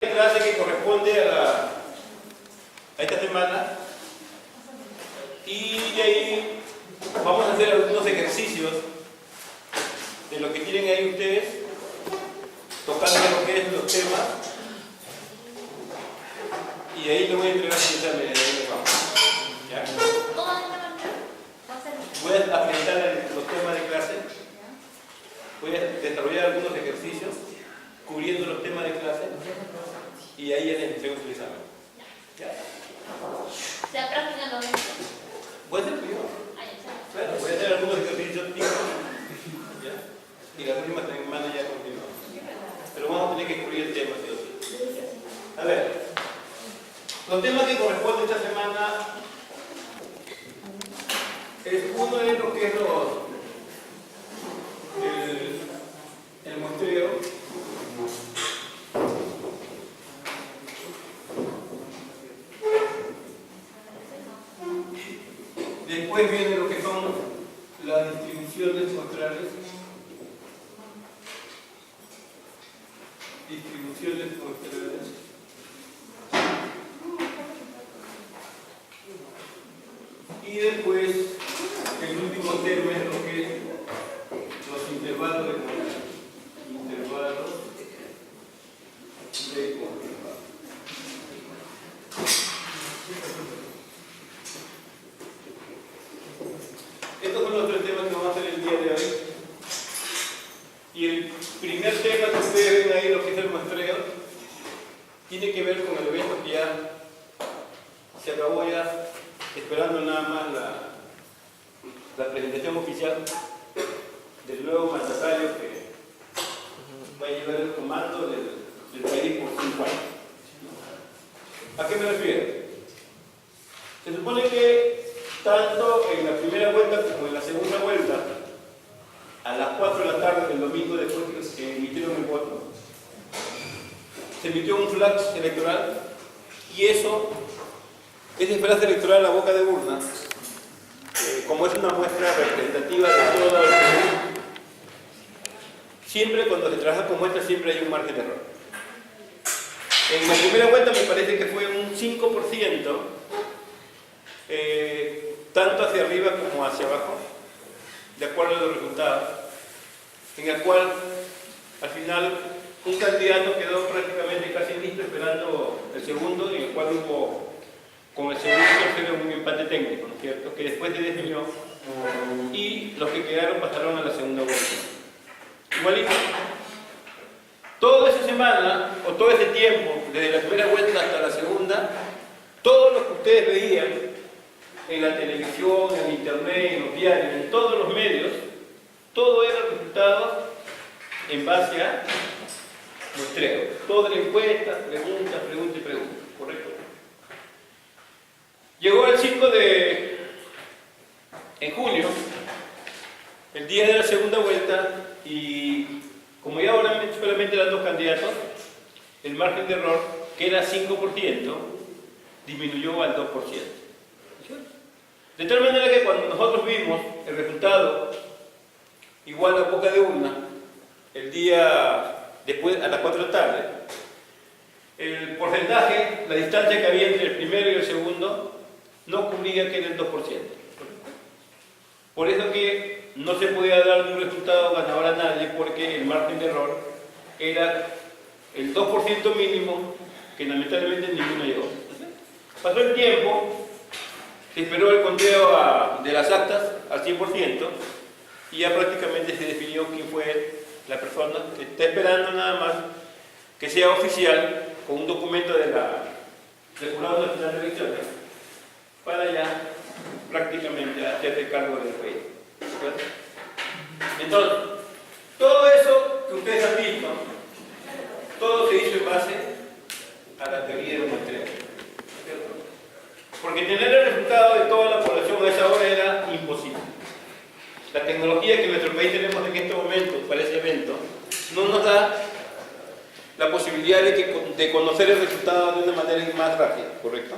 Clase que corresponde a esta semana, y de ahí vamos a hacer algunos ejercicios de lo que tienen ahí ustedes, tocando lo que es los temas, y ahí le voy a entregar su examen. ¿Ya? Voy a presentar los temas de clase, voy a desarrollar algunos ejercicios cubriendo los temas de clase, y ahí ya les entrego su examen. ¿Ya? ¿Se practican los ejercicios? Voy a hacer yo. Claro, voy a hacer algunos ejercicios típicos. ¿Ya? Y la próxima semana ya continuamos. Pero vamos a tener que cubrir el tema, sí o sí. A ver, los temas que corresponden esta semana es uno de lo que es el muestreo. Después viene lo que son las distribuciones muestrales. Distribuciones muestrales. Y después, el último tema es lo que es los intervalos de muestra. Intervalos de muestra. Estos son los tres temas que vamos a hacer el día de hoy. Y el primer tema que ustedes ven ahí, lo que es el muestreo, tiene que ver con el evento que ya se acabó, ya esperando nada más la presentación oficial del nuevo mandatario que va a llevar el comando del país por 5 años. ¿A qué me refiero? Se supone que tanto en la primera vuelta como en la segunda vuelta, a las 4 de la tarde del domingo, después que se emitieron el voto, se emitió un flash electoral, y ese flash electoral a boca de urna, como es una muestra representativa de todo el Perú, siempre cuando se trabaja con muestra siempre hay un margen de error. En la primera vuelta me parece que fue un 5%, tanto hacia arriba como hacia abajo, de acuerdo a los resultados, en el cual al final un candidato quedó prácticamente casi listo esperando el segundo, en el cual hubo con el segundo y tercero un empate técnico, ¿no es cierto?, que después se definió, y los que quedaron pasaron a la segunda vuelta. Igualito, toda esa semana, o todo ese tiempo, desde la primera vuelta hasta la segunda, todo lo que ustedes veían en la televisión, en internet, en los diarios, en todos los medios, todo era resultado en base a muestreo. Toda la encuesta, pregunta, ¿correcto? Llegó el 5 en junio, el día de la segunda vuelta, y como ya ahora solamente eran dos candidatos, el margen de error, que era 5%, disminuyó al 2%. De tal manera que cuando nosotros vimos el resultado igual a boca de urna, el día después, a las 4 de la tarde, el porcentaje, la distancia que había entre el primero y el segundo, no cubría que era el 2%. Por eso que no se podía dar un resultado ganador a nadie, porque el margen de error era el 2% mínimo, que lamentablemente ninguno llegó. Pasó el tiempo, se esperó el conteo de las actas al 100%, y ya prácticamente se definió quién fue la persona. Que está esperando nada más que sea oficial con un documento del Jurado Nacional de Elecciones para ya prácticamente hacerse cargo del país. Entonces, todo eso que ustedes han visto, todo se hizo en base a la teoría del muestreo. Porque tener el resultado de toda la población a esa hora era imposible. La tecnología que en nuestro país tenemos en este momento para ese evento no nos da la posibilidad de conocer el resultado de una manera más rápida, ¿correcto?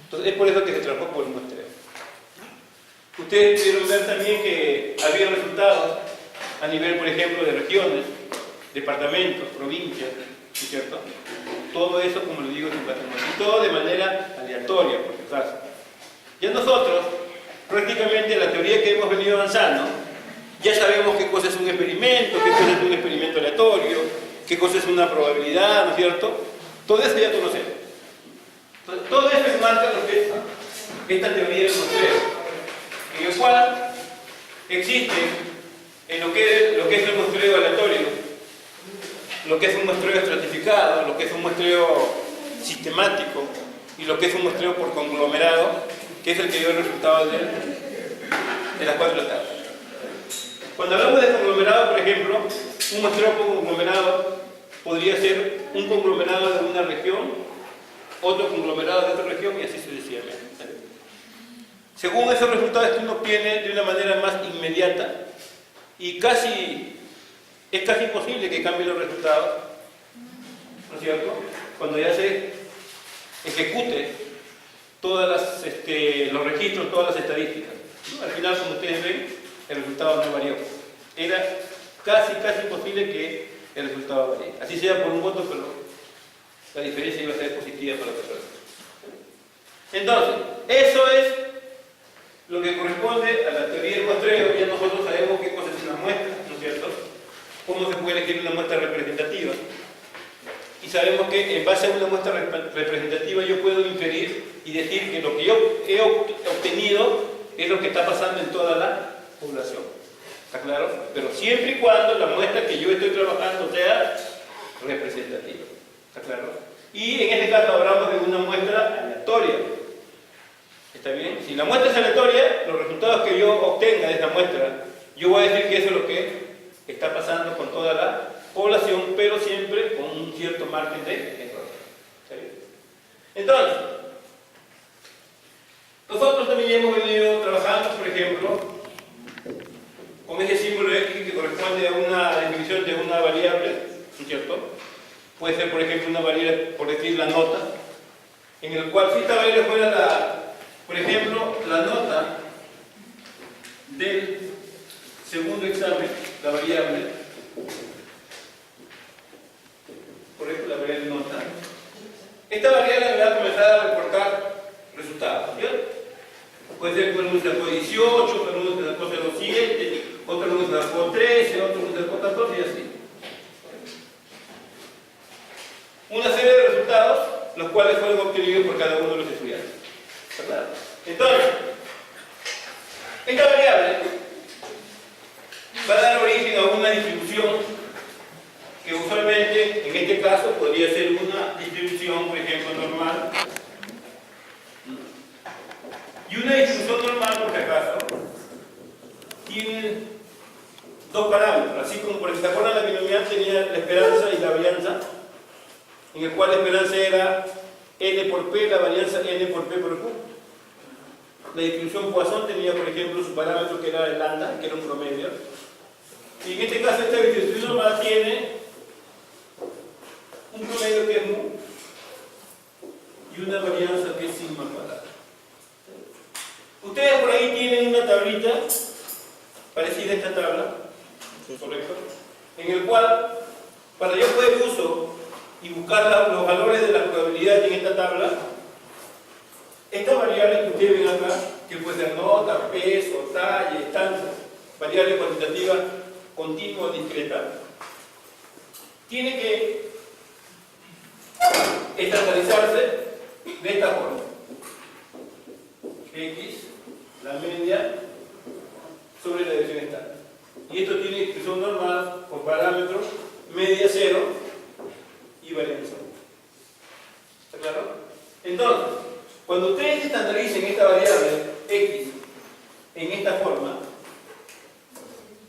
Entonces es por eso que se trabajó por el muestreo. Ustedes pudieron ver también que había resultados a nivel, por ejemplo, de regiones, departamentos, provincias, ¿cierto? Todo eso, como le digo, es un patrimonio. Y todo de manera aleatoria, por si acaso. Ya nosotros, prácticamente la teoría que hemos venido avanzando, ya sabemos qué cosa es un experimento, qué cosa es un experimento aleatorio, qué cosa es una probabilidad, ¿no es cierto? Todo eso ya conocemos. Entonces, todo eso enmarca lo que es esta teoría del muestreo, en el cual existe en lo que es el muestreo aleatorio, lo que es un muestreo estratificado, lo que es un muestreo sistemático y lo que es un muestreo por conglomerado, que es el que dio el resultado de las 4 etapas. Cuando hablamos de conglomerado, por ejemplo, un muestreo por conglomerado podría ser un conglomerado de una región, otro conglomerado de otra región y así sucesivamente. Según esos resultados que uno obtiene de una manera más inmediata y es casi imposible que cambie los resultados, ¿no es cierto? Cuando ya se ejecute todos los registros, todas las estadísticas, ¿no? Al final, como ustedes ven, el resultado no varió. Era casi imposible que el resultado varíe. Así sea por un voto, pero la diferencia iba a ser positiva para la persona. Entonces, eso es lo que corresponde a la teoría del muestreo. Ya nosotros sabemos qué cosa es una muestra, ¿no es cierto? Cómo se puede elegir una muestra representativa. Y sabemos que en base a una muestra representativa yo puedo inferir y decir que lo que yo he obtenido es lo que está pasando en toda la población. ¿Está claro? Pero siempre y cuando la muestra que yo estoy trabajando sea representativa. ¿Está claro? Y en este caso hablamos de una muestra aleatoria. ¿Está bien? Si la muestra es aleatoria, los resultados que yo obtenga de esa muestra, yo voy a decir que eso es lo que está pasando con toda la población, pero siempre con un cierto margen de error. ¿Está bien? Entonces, nosotros también hemos venido trabajando, por ejemplo, con ese símbolo X que corresponde a una definición de una variable, ¿no es cierto? Puede ser, por ejemplo, una variable, por decir, la nota, en el cual si esta variable fuera por ejemplo, la nota del segundo examen, la variable, por ejemplo, la variable nota, esta variable me va a comenzar a reportar resultados, ¿cierto? Puede ser que uno me sacó 18, otro uno me sacó 0,7, otro uno me sacó 13, otro uno me sacó 14 y así. Una serie de resultados, los cuales fueron obtenidos por cada uno de los estudiantes. ¿Verdad? Entonces, esta variable va a dar origen a una distribución que usualmente, en este caso, podría ser una distribución, por ejemplo, normal. Y una distribución normal, por si acaso, tiene dos parámetros, así como, por si se acuerdan, la binomial tenía la esperanza y la varianza, en el cual la esperanza era n por p, la varianza n por p por q. La distribución Poisson tenía, por ejemplo, su parámetro que era el lambda, que era un promedio. Y en este caso, esta distribución normal tiene un promedio que es mu y una varianza que es sigma cuadrada. Ustedes por ahí tienen una tablita parecida a esta tabla, ¿correcto? En el cual, para yo poder uso y buscar los valores de la probabilidad en esta tabla, esta variable que ustedes ven acá, que puede ser nota, peso, talla, estancia, variable cuantitativa continua o discreta, tiene que estandarizarse de esta forma. X, la media, sobre la dirección estándar. Y esto tiene distribución normal con parámetros media 0 y varianza 1. ¿Está claro? Entonces, cuando ustedes estandaricen esta variable X en esta forma,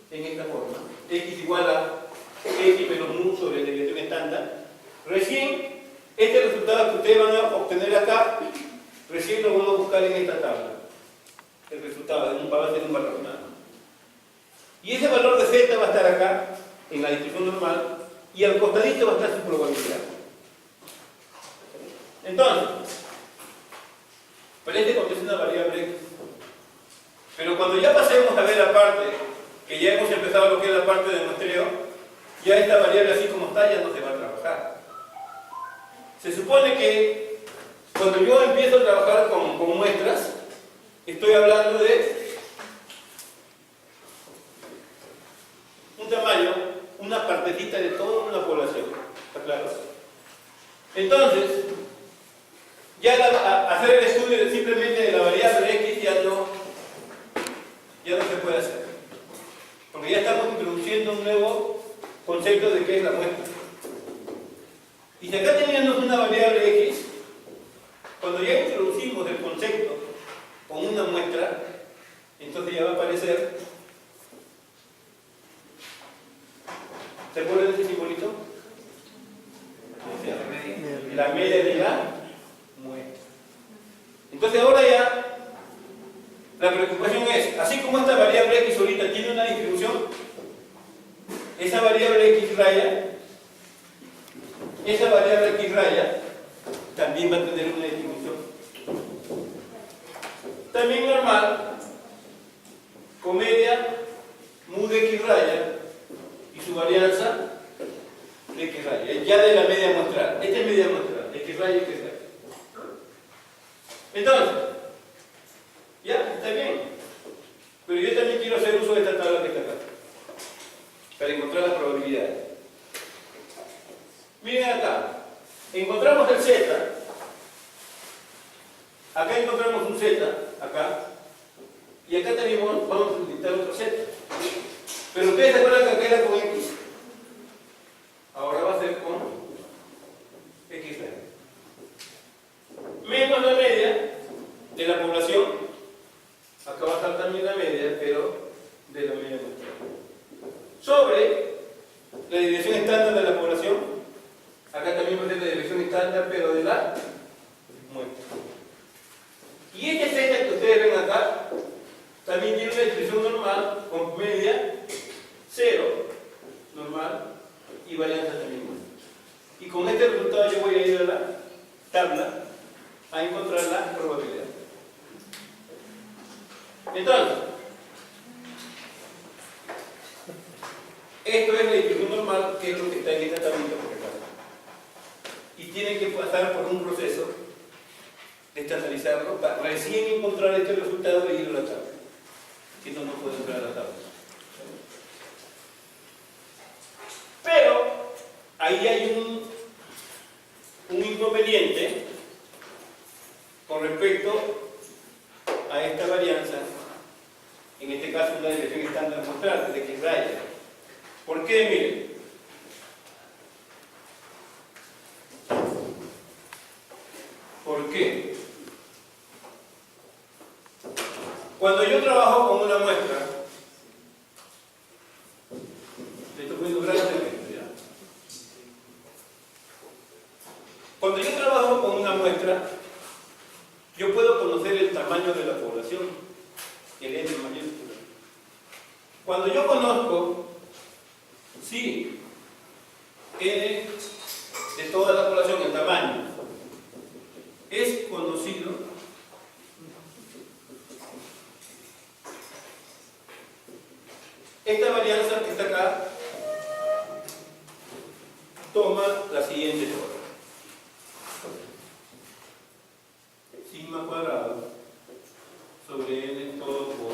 X igual a X menos mu sobre la dirección estándar, recién este resultado que ustedes van a obtener acá, recién lo van a buscar en esta tabla. El resultado va a ser un valor nada. Y ese valor de Z va a estar acá, en la distribución normal, y al costadito va a estar su probabilidad. Entonces, parece que es una variable X. Pero cuando ya pasemos a ver la parte, que ya hemos empezado lo que es la parte de muestreo, ya esta variable así como está ya no se va a trabajar. Se supone que cuando yo empiezo a trabajar con muestras, estoy hablando de un tamaño, una partecita de toda una población. ¿Está claro? Entonces, ya hacer el estudio simplemente de la variable X ya no se puede hacer. Porque ya estamos introduciendo un nuevo concepto de qué es la muestra. Y si acá teníamos una variable X, cuando ya introducimos el concepto con una muestra, entonces ya va a aparecer, ¿se acuerdan de ese simbolito? La media de la muestra. Entonces ahora ya la preocupación es, así como esta variable X ahorita tiene una distribución, esa variable X raya también va a tener una distribución. También normal, con media, mu de X raya y su varianza de X raya. Ya de la media muestral. Esta es media muestral, X raya y X raya. Entonces, ya, está bien. Pero yo también quiero hacer uso de esta tabla que está acá, para encontrar las probabilidades. Miren acá, encontramos el Z, acá encontramos un Z, acá, y acá tenemos, vamos a utilizar otro Z. Pero ustedes se acuerdan que acá era con X, ahora va a ser con X menos la media de la población, acá va a estar también la media, pero de la media muestral, sobre la dirección estándar de la población. Acá también va a ser la dirección estándar, pero de la muestra. Y este Z que ustedes ven acá, también tiene una distribución normal, con media, 0, normal, y varianza también muestra. Y con este resultado yo voy a ir a la tabla a encontrar la probabilidad. Entonces, esto es la distribución normal, que es lo que está en esta tablita por acá. Y tienen que pasar por un proceso de estandarizarlo para recién encontrar este resultado y ir a la tabla. Si no, no puede entrar a la tabla. Pero ahí hay un inconveniente con respecto a esta varianza, en este caso una dirección estándar muestral de X raya. ¿Por qué? Miren. ¿Por qué? Cuando yo trabajo con una muestra, le estoy poniendo grandes ejemplos, ¿ya? Cuando yo trabajo con una muestra, yo puedo conocer el tamaño de la población, el N mayúscula. Cuando yo conozco, sí, N de toda la población, el tamaño, es conocido, esta varianza que está acá toma la siguiente forma. Sigma cuadrado sobre n todo por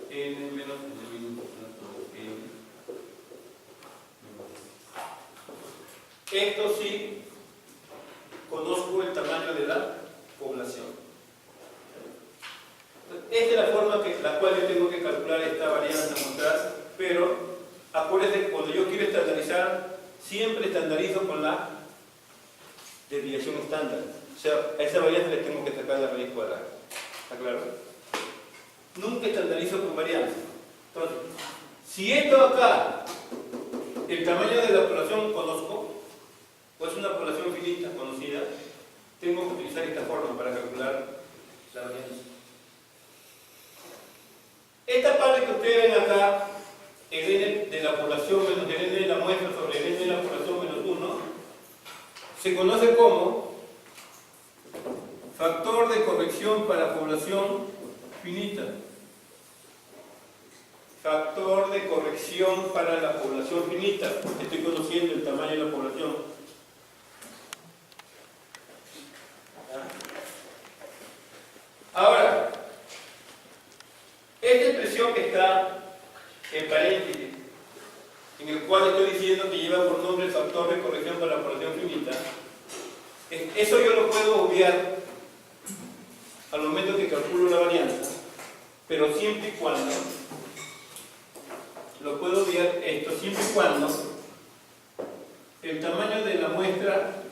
n menos n minúscula todo n. Esto sí, conozco el tamaño de la población. Esta es la forma la cual yo tengo que calcular esta varianza muestral, pero acuérdense que cuando yo quiero estandarizar, siempre estandarizo con la desviación estándar. O sea, a esa varianza le tengo que sacar la raíz cuadrada. ¿Está claro? Nunca estandarizo con varianza. Entonces, si esto acá, el tamaño de la población conozco, o es una población finita conocida, tengo que utilizar esta forma para calcular la varianza. Esta parte que ustedes ven acá, el n de la población menos el n de la muestra sobre el n de la población menos 1, se conoce como factor de corrección para población finita. Factor de corrección para la población finita. Estoy conociendo el tamaño de la población. ejercicio que lleva por nombre el factor de corrección para la población finita, eso yo lo puedo obviar al momento que calculo la varianza, pero siempre y cuando, lo puedo obviar esto, siempre y cuando el tamaño de la muestra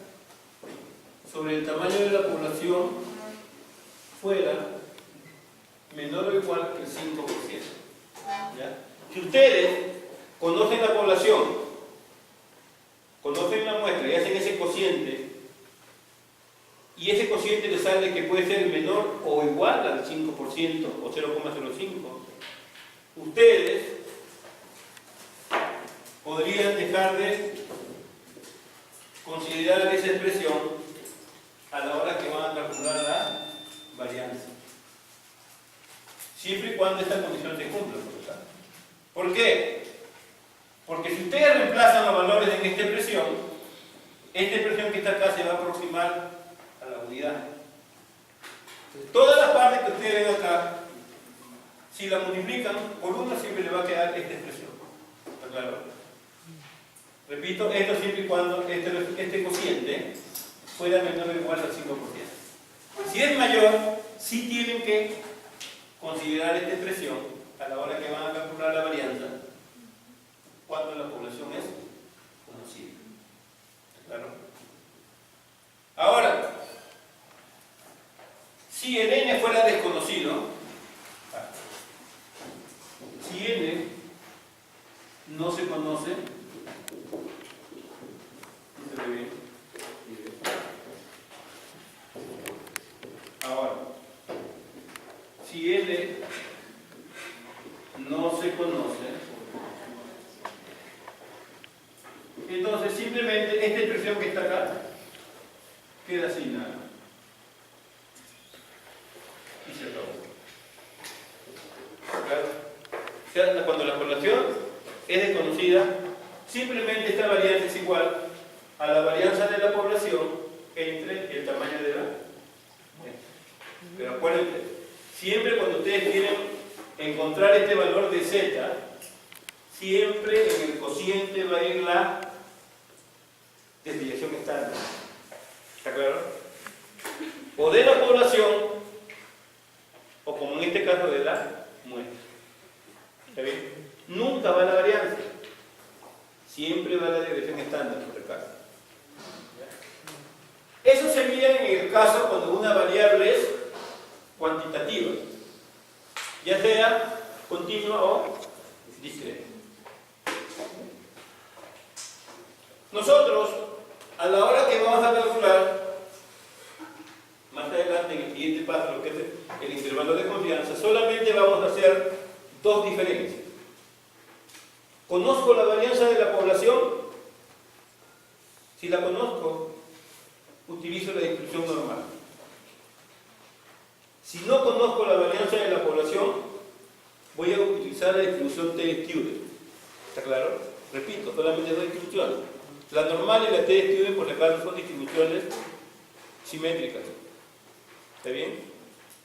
sobre el tamaño de la población fuera menor o igual que el 5%. ¿Ya? Si ustedes conocen la población, conocen la muestra y hacen ese cociente, y ese cociente les sale que puede ser menor o igual al 5% o 0,05, ustedes podrían dejar de considerar esa expresión a la hora que van a calcular la varianza. Siempre y cuando esta condición se cumpla, ¿por qué? Porque si ustedes reemplazan los valores en esta expresión que está acá se va a aproximar a la unidad. Entonces, todas las partes que ustedes ven acá, si la multiplican por una, siempre le va a quedar esta expresión. ¿Está claro? Repito, esto siempre y cuando este cociente fuera menor o igual al 5%. Si es mayor, sí tienen que considerar esta expresión a la hora que van a calcular la varianza cuando la población es conocida. ¿Claro? Ahora, si el n fuera desconocido, si n no se conoce, ahora, si n no se conoce, entonces simplemente esta expresión que está acá queda sin nada. Y se acabó. ¿Claro? O sea, cuando la población es desconocida, simplemente esta varianza es igual a la varianza de la población entre el tamaño de la muestra. Pero acuérdense, siempre cuando ustedes quieren encontrar este valor de z, siempre en el cociente va a ir la desviación estándar. ¿Está claro? O de la población, o como en este caso de la muestra. ¿Está bien? Nunca va la varianza. Siempre va la desviación estándar, por el caso. Eso se mide en el caso cuando una variable es cuantitativa, ya sea continua o discreta. Nosotros, a la hora que vamos a calcular, más adelante en el siguiente paso, lo que es el intervalo de confianza, solamente vamos a hacer dos diferencias. ¿Conozco la varianza de la población? Si la conozco, utilizo la distribución normal. Si no conozco la varianza de la población, voy a utilizar la distribución T-Student. ¿Está claro? Repito, solamente dos distribuciones. La normal y la T-Student, por si acaso, son distribuciones simétricas. ¿Está bien?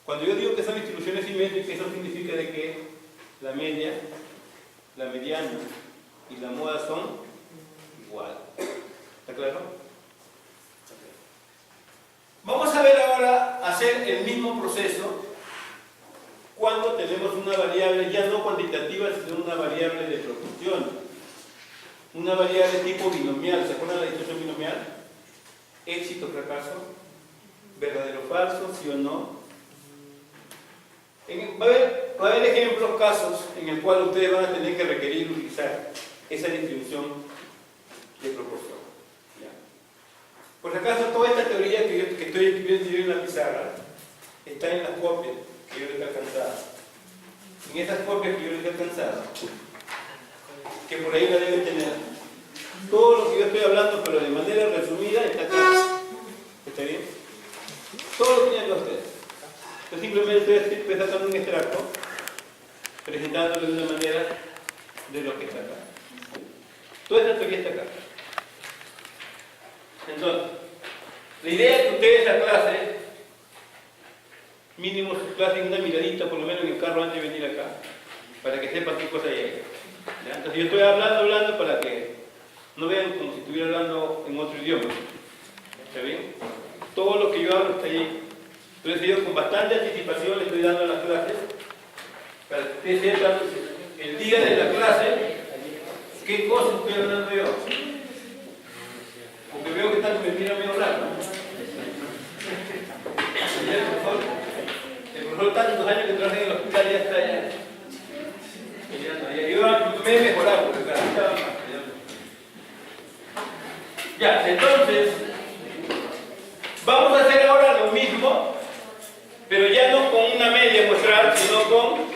Cuando yo digo que son distribuciones simétricas, eso significa de que la media, la mediana y la moda son iguales. ¿Está claro? Vamos a ver ahora hacer el mismo proceso cuando tenemos una variable ya no cuantitativa, sino una variable de proporción. Una variable tipo binomial. ¿Se acuerdan de la distribución binomial? Éxito, fracaso, verdadero, falso, sí o no. Va a haber ejemplos, casos en el cual ustedes van a tener que requerir utilizar esa distribución de proporción. ¿Ya? Por si acaso, toda esta teoría que estoy escribiendo yo en la pizarra está en las copias que yo les he alcanzado. En esas copias que yo les he alcanzado, que por ahí la deben tener, todo lo que yo estoy hablando, pero de manera resumida, está acá. ¿Está bien? Todo lo tienen ustedes. Yo simplemente estoy sacando un extracto, presentándolo de una manera de lo que está acá. Toda esta teoría está acá. Entonces, la idea es que ustedes la clase, mínimo su clase en una miradita, por lo menos en el carro antes de venir acá, para que sepan qué cosa hay ahí. ¿Ya? Entonces yo estoy hablando para que No vean como si estuviera hablando en otro idioma. ¿Está bien? Todo lo que yo hablo está ahí. Entonces yo con bastante anticipación le estoy dando las clases para que ustedes sepan el día de la clase qué cosas estoy hablando yo. Porque veo que están me miran medio raro. El profesor tantos años que trabajé en el hospital ya está allá. Yo me he mejorado porque cada vez estaba más. Ya, entonces vamos a hacer ahora lo mismo, pero ya no con una media muestral, sino con...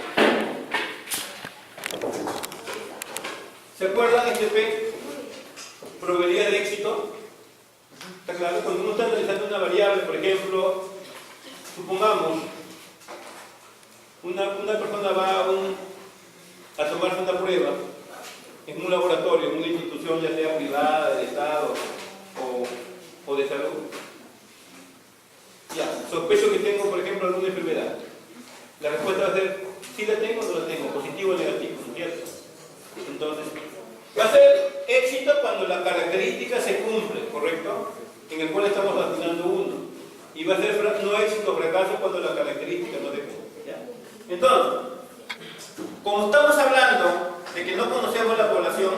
¿Se acuerdan este P? Probabilidad de éxito. ¿Está claro? Cuando uno está analizando una variable, por ejemplo, supongamos, una persona va a tomarse una prueba en un laboratorio, en una institución ya sea privada, de Estado o de salud. Ya, sospecho que tengo, por ejemplo, alguna enfermedad. La respuesta va a ser, si la tengo o no la tengo, positivo o negativo, ¿no es cierto? Entonces, va a ser éxito cuando la característica se cumple, ¿correcto? En el cual estamos asignando 1. Y va a ser no éxito o fracaso cuando la característica no se cumple. ¿Ya? Entonces, como estamos hablando de que no conocemos la población,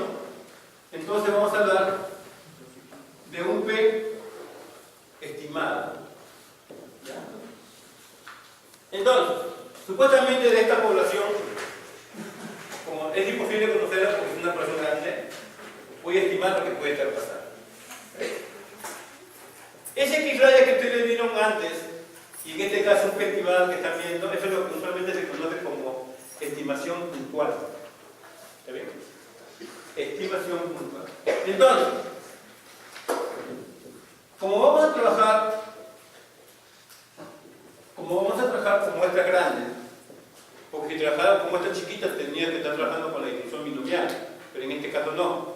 entonces vamos a hablar de un P estimado. ¿Ya? Entonces, supuestamente de esta población, como es imposible conocerla porque es una población grande, voy a estimar lo que puede estar pasando. Ese X raya que ustedes vieron antes, y en este caso un P estimado que están viendo, eso es lo que usualmente se conoce como estimación puntual. ¿Está bien? Estimación puntual. Entonces, como vamos a trabajar con muestras grandes, porque si trabajaran con muestras chiquitas tendrían que estar trabajando con la distribución binomial, pero en este caso no.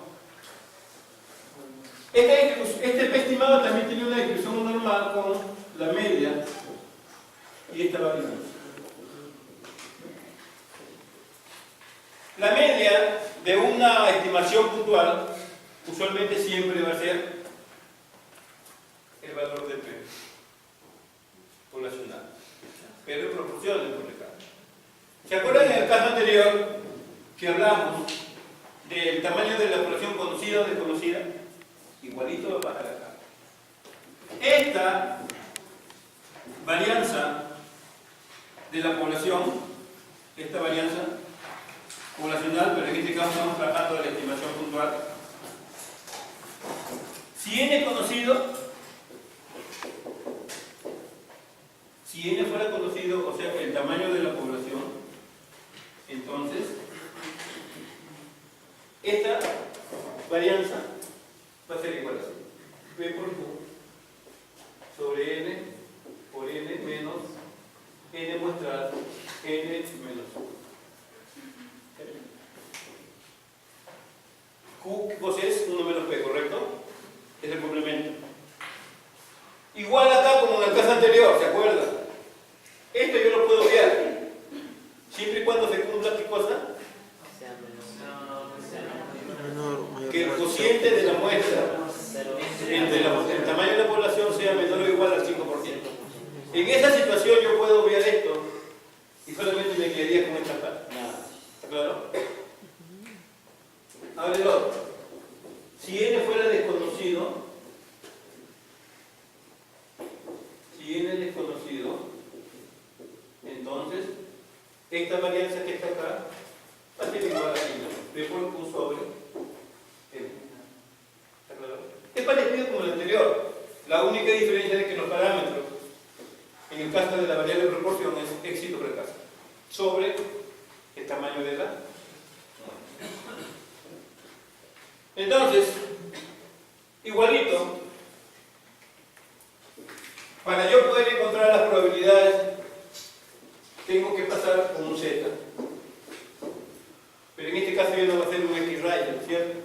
Este P estimado también tiene una distribución normal con la media y esta variable. La media de una estimación puntual usualmente siempre va a ser el valor de P poblacional, pero en proporciones por el caso. ¿Se acuerdan en el caso anterior que hablamos del tamaño de la población conocida o desconocida? Igualito va a pasar acá. Esta varianza de la población, esta varianza poblacional, pero en este caso estamos tratando de la estimación puntual. Si n fuera conocido, o sea, el tamaño de la población, entonces esta varianza va a ser igual a P por Q sobre n por n menos n muestral n menos Q. Q cosa es 1 menos P, ¿correcto? Es el complemento. Igual acá como en el caso anterior, ¿se acuerdan? Esto yo lo puedo obviar. Siempre y cuando se cumpla qué cosa. Que el cociente de la muestra entre el tamaño de la población sea menor o igual al 5%. En esa situación yo puedo obviar esto y solamente me quedaría con esta parte. ¿Está claro? Ahora el otro. Si n fuera desconocido, entonces esta varianza que está acá va a ser igual a P por Q sobre n. ¿Está claro? Es parecido como el anterior. La única diferencia es que los parámetros, en el caso de la variable de proporción, es éxito o fracaso sobre el tamaño de la. Entonces, igualito, para yo poder encontrar las probabilidades, tengo que pasar con un Z. Pero en este caso ya no va a ser un X raya, ¿cierto?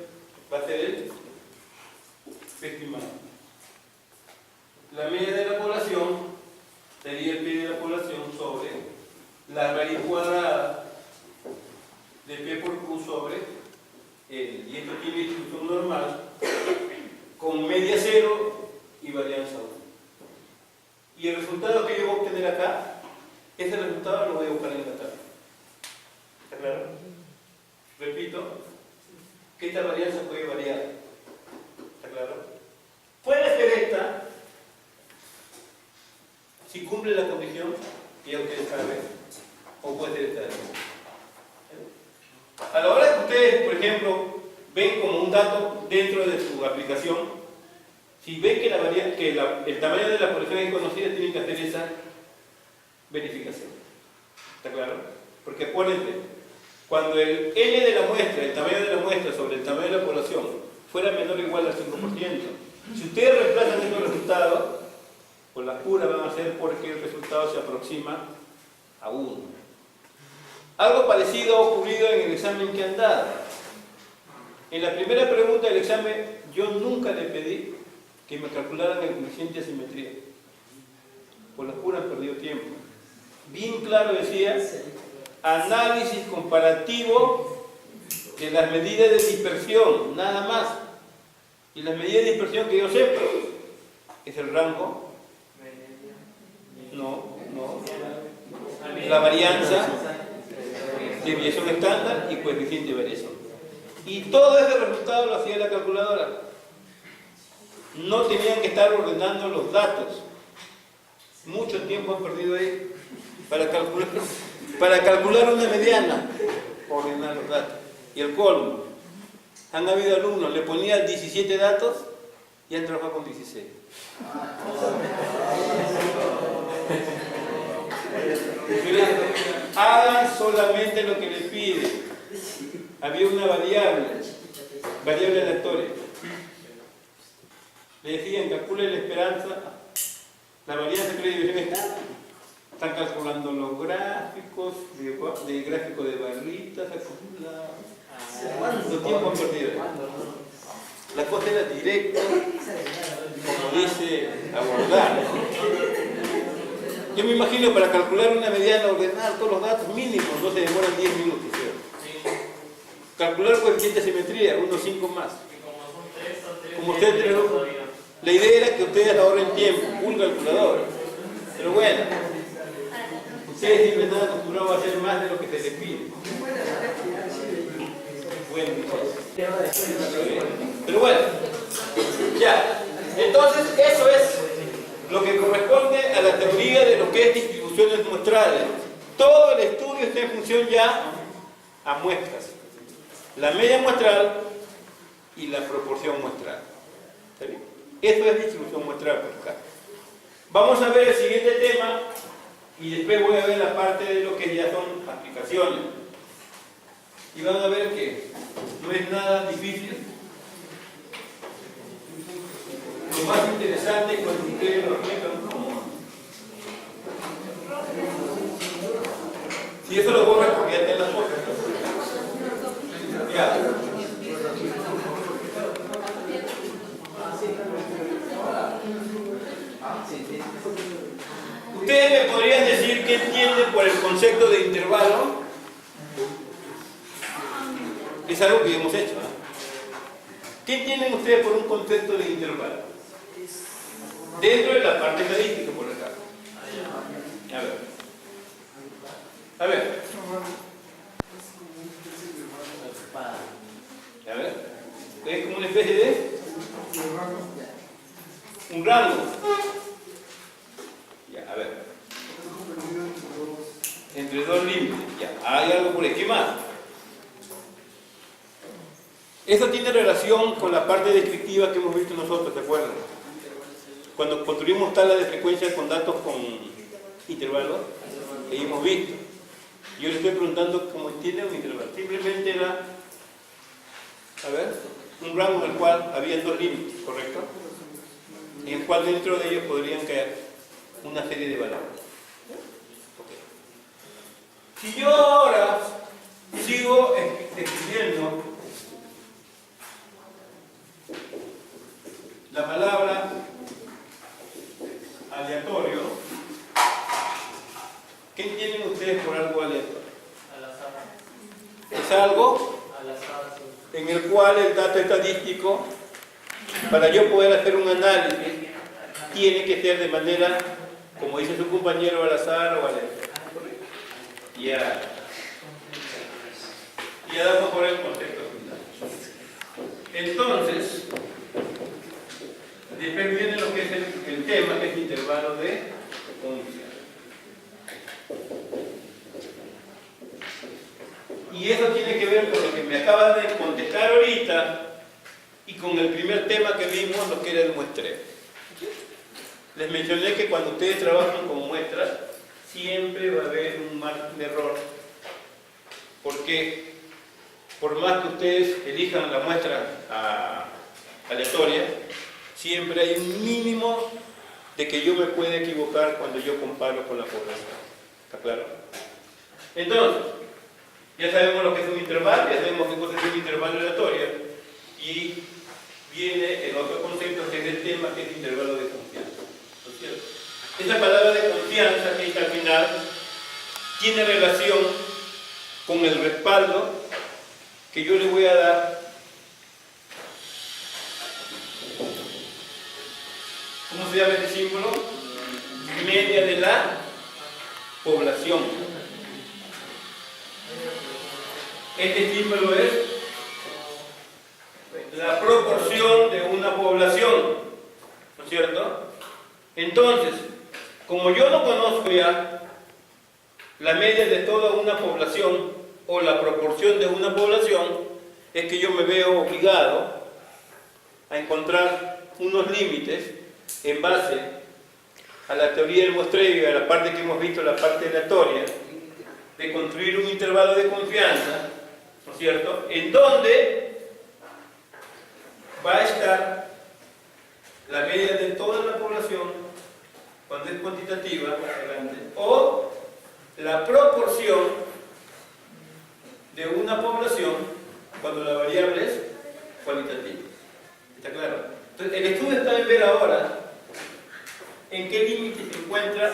Va a ser el estimado. La media de la población sería el P de la población sobre la raíz cuadrada de P por Q sobre N. Y esto tiene distribución normal Y el resultado que yo voy a obtener acá, ese resultado lo voy a buscar en la tabla. ¿Está claro? Repito, que esta varianza puede variar. ¿Está claro? Puede ser esta, si cumple la condición, que ya ustedes saben, o puede ser esta. A la hora que ustedes, por ejemplo, ven como un dato dentro de su aplicación, si ven que, el tamaño de la población es conocida, tienen que hacer esa verificación. ¿Está claro? Porque acuérdense, cuando el N de la muestra, el tamaño de la muestra sobre el tamaño de la población, fuera menor o igual al 5%, si ustedes reemplazan estos resultados, pues las puras van a ser porque el resultado se aproxima a 1. Algo parecido ha ocurrido en el examen que han dado. En la primera pregunta del examen, yo nunca le pedí que me calcularan el coeficiente de simetría. Por las puras han perdido tiempo. Bien claro decía, análisis comparativo de las medidas de dispersión, nada más. Y las medidas de dispersión que yo sepa, es el rango, la varianza, desviación estándar y coeficiente de variación. Y todo ese resultado lo hacía la calculadora. No tenían que estar ordenando los datos. Mucho tiempo han perdido ahí para calcular una mediana, ordenar los datos. Y el colmo, han habido alumnos, le ponían 17 datos y han trabajado con 16. Hagan solamente lo que les pide. Había una variable aleatoria. Le decían, calcule la esperanza, la varianza que le división está. Están calculando los gráficos, de gráfico de barritas acumuladas. ¿Cuánto tiempo han perdido? La cosa era directa, como dice abordar. Yo me imagino para calcular una mediana, ordenar todos los datos mínimos, no se demoran 10 minutos. Calcular coeficiente de simetría, unos 5 más. Como ustedes, la idea era que ustedes ahorren tiempo, un calculador. Pero bueno, ustedes siempre están acostumbrados a hacer más de lo que se les pide. Bueno, pero bueno, ya. Entonces, eso es lo que corresponde a la teoría de lo que es distribuciones muestrales. Todo el estudio está en función ya a muestras. La media muestral y la proporción muestral. ¿Está bien? Eso es distribución muestral por acá. Vamos a ver el siguiente tema y después voy a ver la parte de lo que ya son aplicaciones. Y van a ver que no es nada difícil. Lo más interesante es cuando ustedes lo aplican. Si eso lo borran porque ya tienen las fotos. Ya. Ustedes me podrían decir qué entienden por el concepto de intervalo. Es algo que hemos hecho, ¿no? ¿Qué entienden ustedes por un concepto de intervalo? Dentro de la parte estadística, por acá. A ver. Es como una especie de un rango. Ya, a ver. Entre dos límites. Ya, hay algo por ahí. ¿Qué más? Eso tiene relación con la parte descriptiva que hemos visto nosotros, ¿se acuerdan? Cuando construimos tablas de frecuencia con datos con intervalos, que hemos visto. Yo le estoy preguntando cómo entiende un intervalo. Simplemente era, a ver, un rango en el cual había dos límites, ¿correcto? En el cual dentro de ellos podrían caer una serie de valores. Okay. Si yo ahora sigo escribiendo la palabra aleatorio, ¿qué entienden ustedes por algo aleatorio? Al azar. Es algo Al azar, sí. en el cual el dato estadístico, para yo poder hacer un análisis, tiene que ser de manera como dice su compañero, al azar o al ya. Ya damos por el contexto final. Entonces, después viene lo que es el tema, que es intervalo de confianza. Y eso tiene que ver con lo que me acaba de contestar ahorita y con el primer tema que vimos, lo que era el muestreo. Les mencioné que cuando ustedes trabajan con muestras, siempre va a haber un margen de error. Porque por más que ustedes elijan la muestra aleatoria, siempre hay un mínimo de que yo me pueda equivocar cuando yo comparo con la población. ¿Está claro? Entonces, ya sabemos lo que es un intervalo, ya sabemos qué cosa es un intervalo aleatorio, y viene el otro concepto que es el tema, que es intervalo de confianza. ¿No es cierto? Esa palabra de confianza que está al final tiene relación con el respaldo que yo le voy a dar. ¿Cómo se llama este símbolo? Media de la población. Este símbolo es la proporción de una población, ¿no es cierto? Entonces, como yo no conozco ya la media de toda una población o la proporción de una población, es que yo me veo obligado a encontrar unos límites en base a la teoría del muestreo y a la parte que hemos visto, la parte aleatoria, de construir un intervalo de confianza, ¿no es cierto?, en donde va a estar la media de toda la población cuando es cuantitativa, o la proporción de una población cuando la variable es cualitativa. ¿Está claro? Entonces, el estudio está en ver ahora en qué límite se encuentran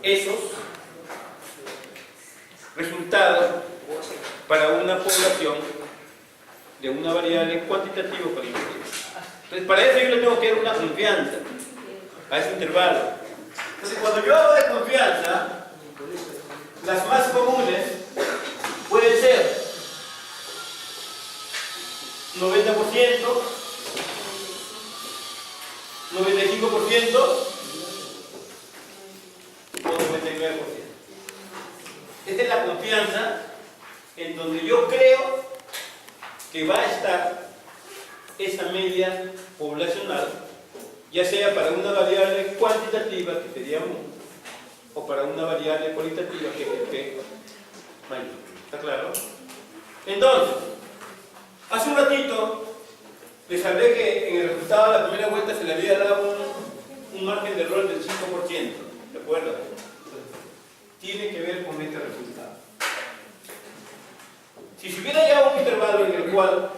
esos resultados para una población de una variable cuantitativa o cualitativa. Entonces, para eso yo le tengo que dar una confianza a ese intervalo. Entonces, cuando yo hablo de confianza, las más comunes pueden ser 90%, 95% o 99%. Esta es la confianza en donde yo creo que va a estar esa media poblacional, ya sea para una variable cuantitativa, que sería 1, o para una variable cualitativa, que es el P mayor. ¿Está claro? Entonces, hace un ratito les hablé que en el resultado de la primera vuelta se le había dado un margen de error del 5%. ¿De acuerdo? Tiene que ver con este resultado. Si se hubiera llegado a un intervalo en el cual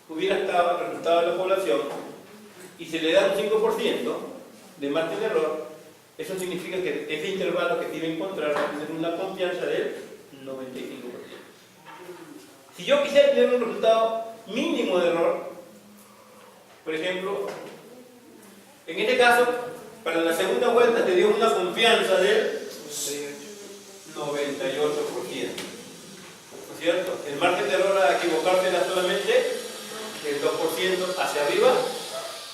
hubiera estado el resultado de la población y se le da un 5% de margen de error, eso significa que ese intervalo que tiene que encontrar va a tener una confianza del 95%. Si yo quisiera tener un resultado mínimo de error, por ejemplo, en este caso, para la segunda vuelta te dio una confianza del 98%. ¿No es cierto? El margen de error a equivocarse era solamente el 2% hacia arriba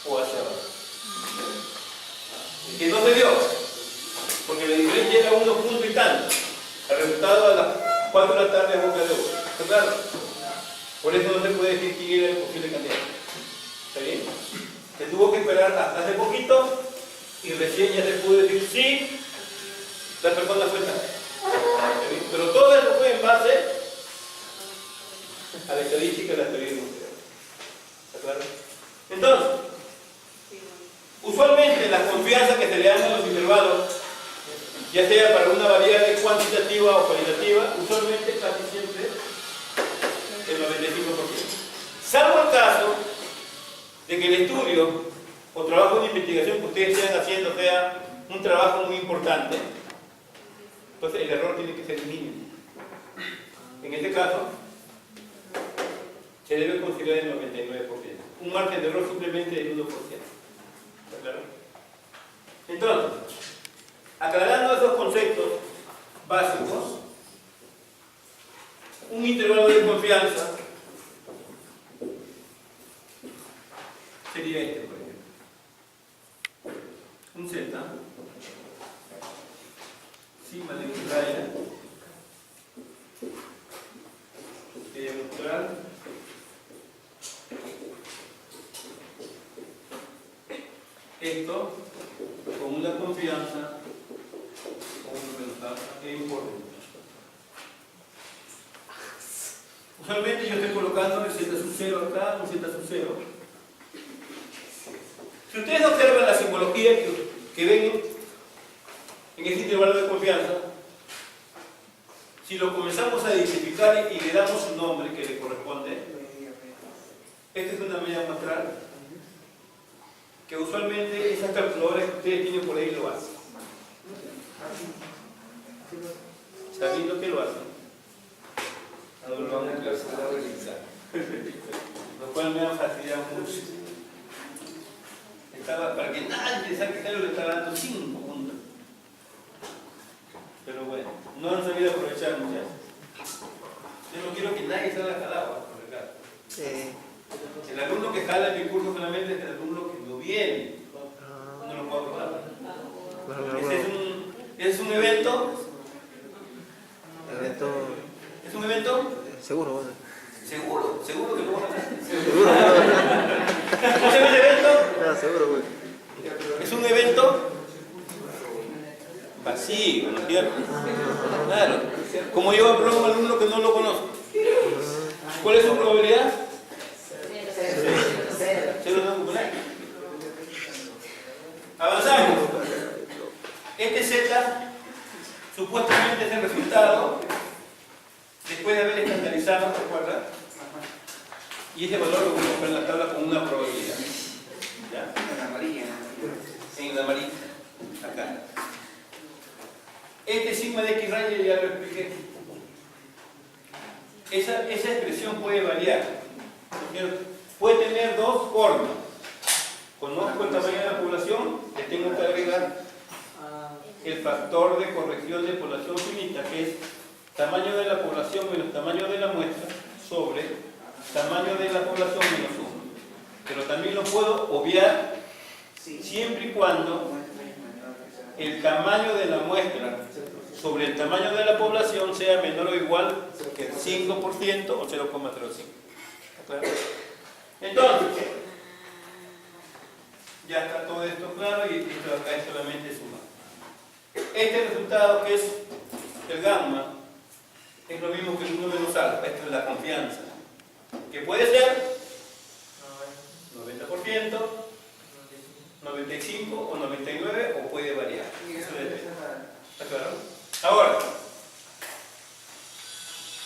o hacia abajo. ¿Y no se dio? Porque la diferencia era 1 punto y tanto. El resultado a las 4 de la tarde a boca de oro. ¿Está claro? Por eso no se puede decir quién era el posible candidato. ¿Está bien? Se tuvo que esperar hasta hace poquito y recién ya se pudo decir sí, la persona fue tal. Pero todo eso fue en base a la estadística de la teoría del muestreo. ¿Está claro? Entonces, usualmente la confianza que se le dan a los intervalos, ya sea para una variable cuantitativa o cualitativa, usualmente casi siempre el 95%. Salvo el caso de que el estudio o trabajo de investigación que ustedes estén haciendo sea un trabajo muy importante, entonces el error tiene que ser mínimo. En este caso, se debe considerar el 99%. Un margen de error simplemente del 1%. ¿Está claro? Entonces, aclarando esos conceptos básicos, un intervalo de confianza sería este, por ejemplo. Un Z, sigma de X raya, que demostrar esto con una confianza o una ventaja que importa. Usualmente yo estoy colocando el Z sub 0 acá, un Z sub 0. Si ustedes observan la simbología que ven en este intervalo de confianza, si lo comenzamos a identificar y le damos un nombre que le corresponde, esta es una media muestral, que usualmente esas calculadoras que ustedes tienen por ahí lo hacen. Sabiendo que lo hacen. Ahora lo vamos a realizar. Lo cual me han fastidiado mucho. Para que nadie saque algo le estaba dando 5 puntos. Pero bueno, no han sabido aprovechar muchachos. Yo no quiero que nadie salga jalado por acá. El alumno que jala en mi curso solamente es el alumno que no viene. No lo puedo probar. Es un evento. ¿Es un evento? Seguro. Seguro que lo vamos a hacer. Seguro. ¿Cómo se llama el evento? Seguro, güey. Es un evento vacío, ¿no es cierto? Claro. Como yo apruebo a un alumno que no lo conozco. ¿Cuál es su probabilidad? 0,9. Avanzamos. Este Z supuestamente es el resultado después de haber estandarizado, ¿recuerda? Y ese valor lo voy a poner en la tabla con una probabilidad. ¿Ya? En la amarilla. En la amarilla. Acá. Este sigma de X raya ya lo expliqué. Esa expresión puede variar. Puede tener dos formas. Conozco el tamaño de la población, le tengo que agregar el factor de corrección de población finita, que es tamaño de la población menos tamaño de la muestra sobre tamaño de la población menos 1. Pero también lo puedo obviar siempre y cuando el tamaño de la muestra sobre el tamaño de la población sea menor o igual que el 5% o 0,05. ¿Claro? Entonces, ya está todo esto claro y esto acá es solamente sumar. Este resultado, que es el gamma, es lo mismo que el 1 menos alfa. Esto es la confianza, que puede ser 90%, 95% o 99%, o puede variar. Eso depende. ¿Está claro? Ahora,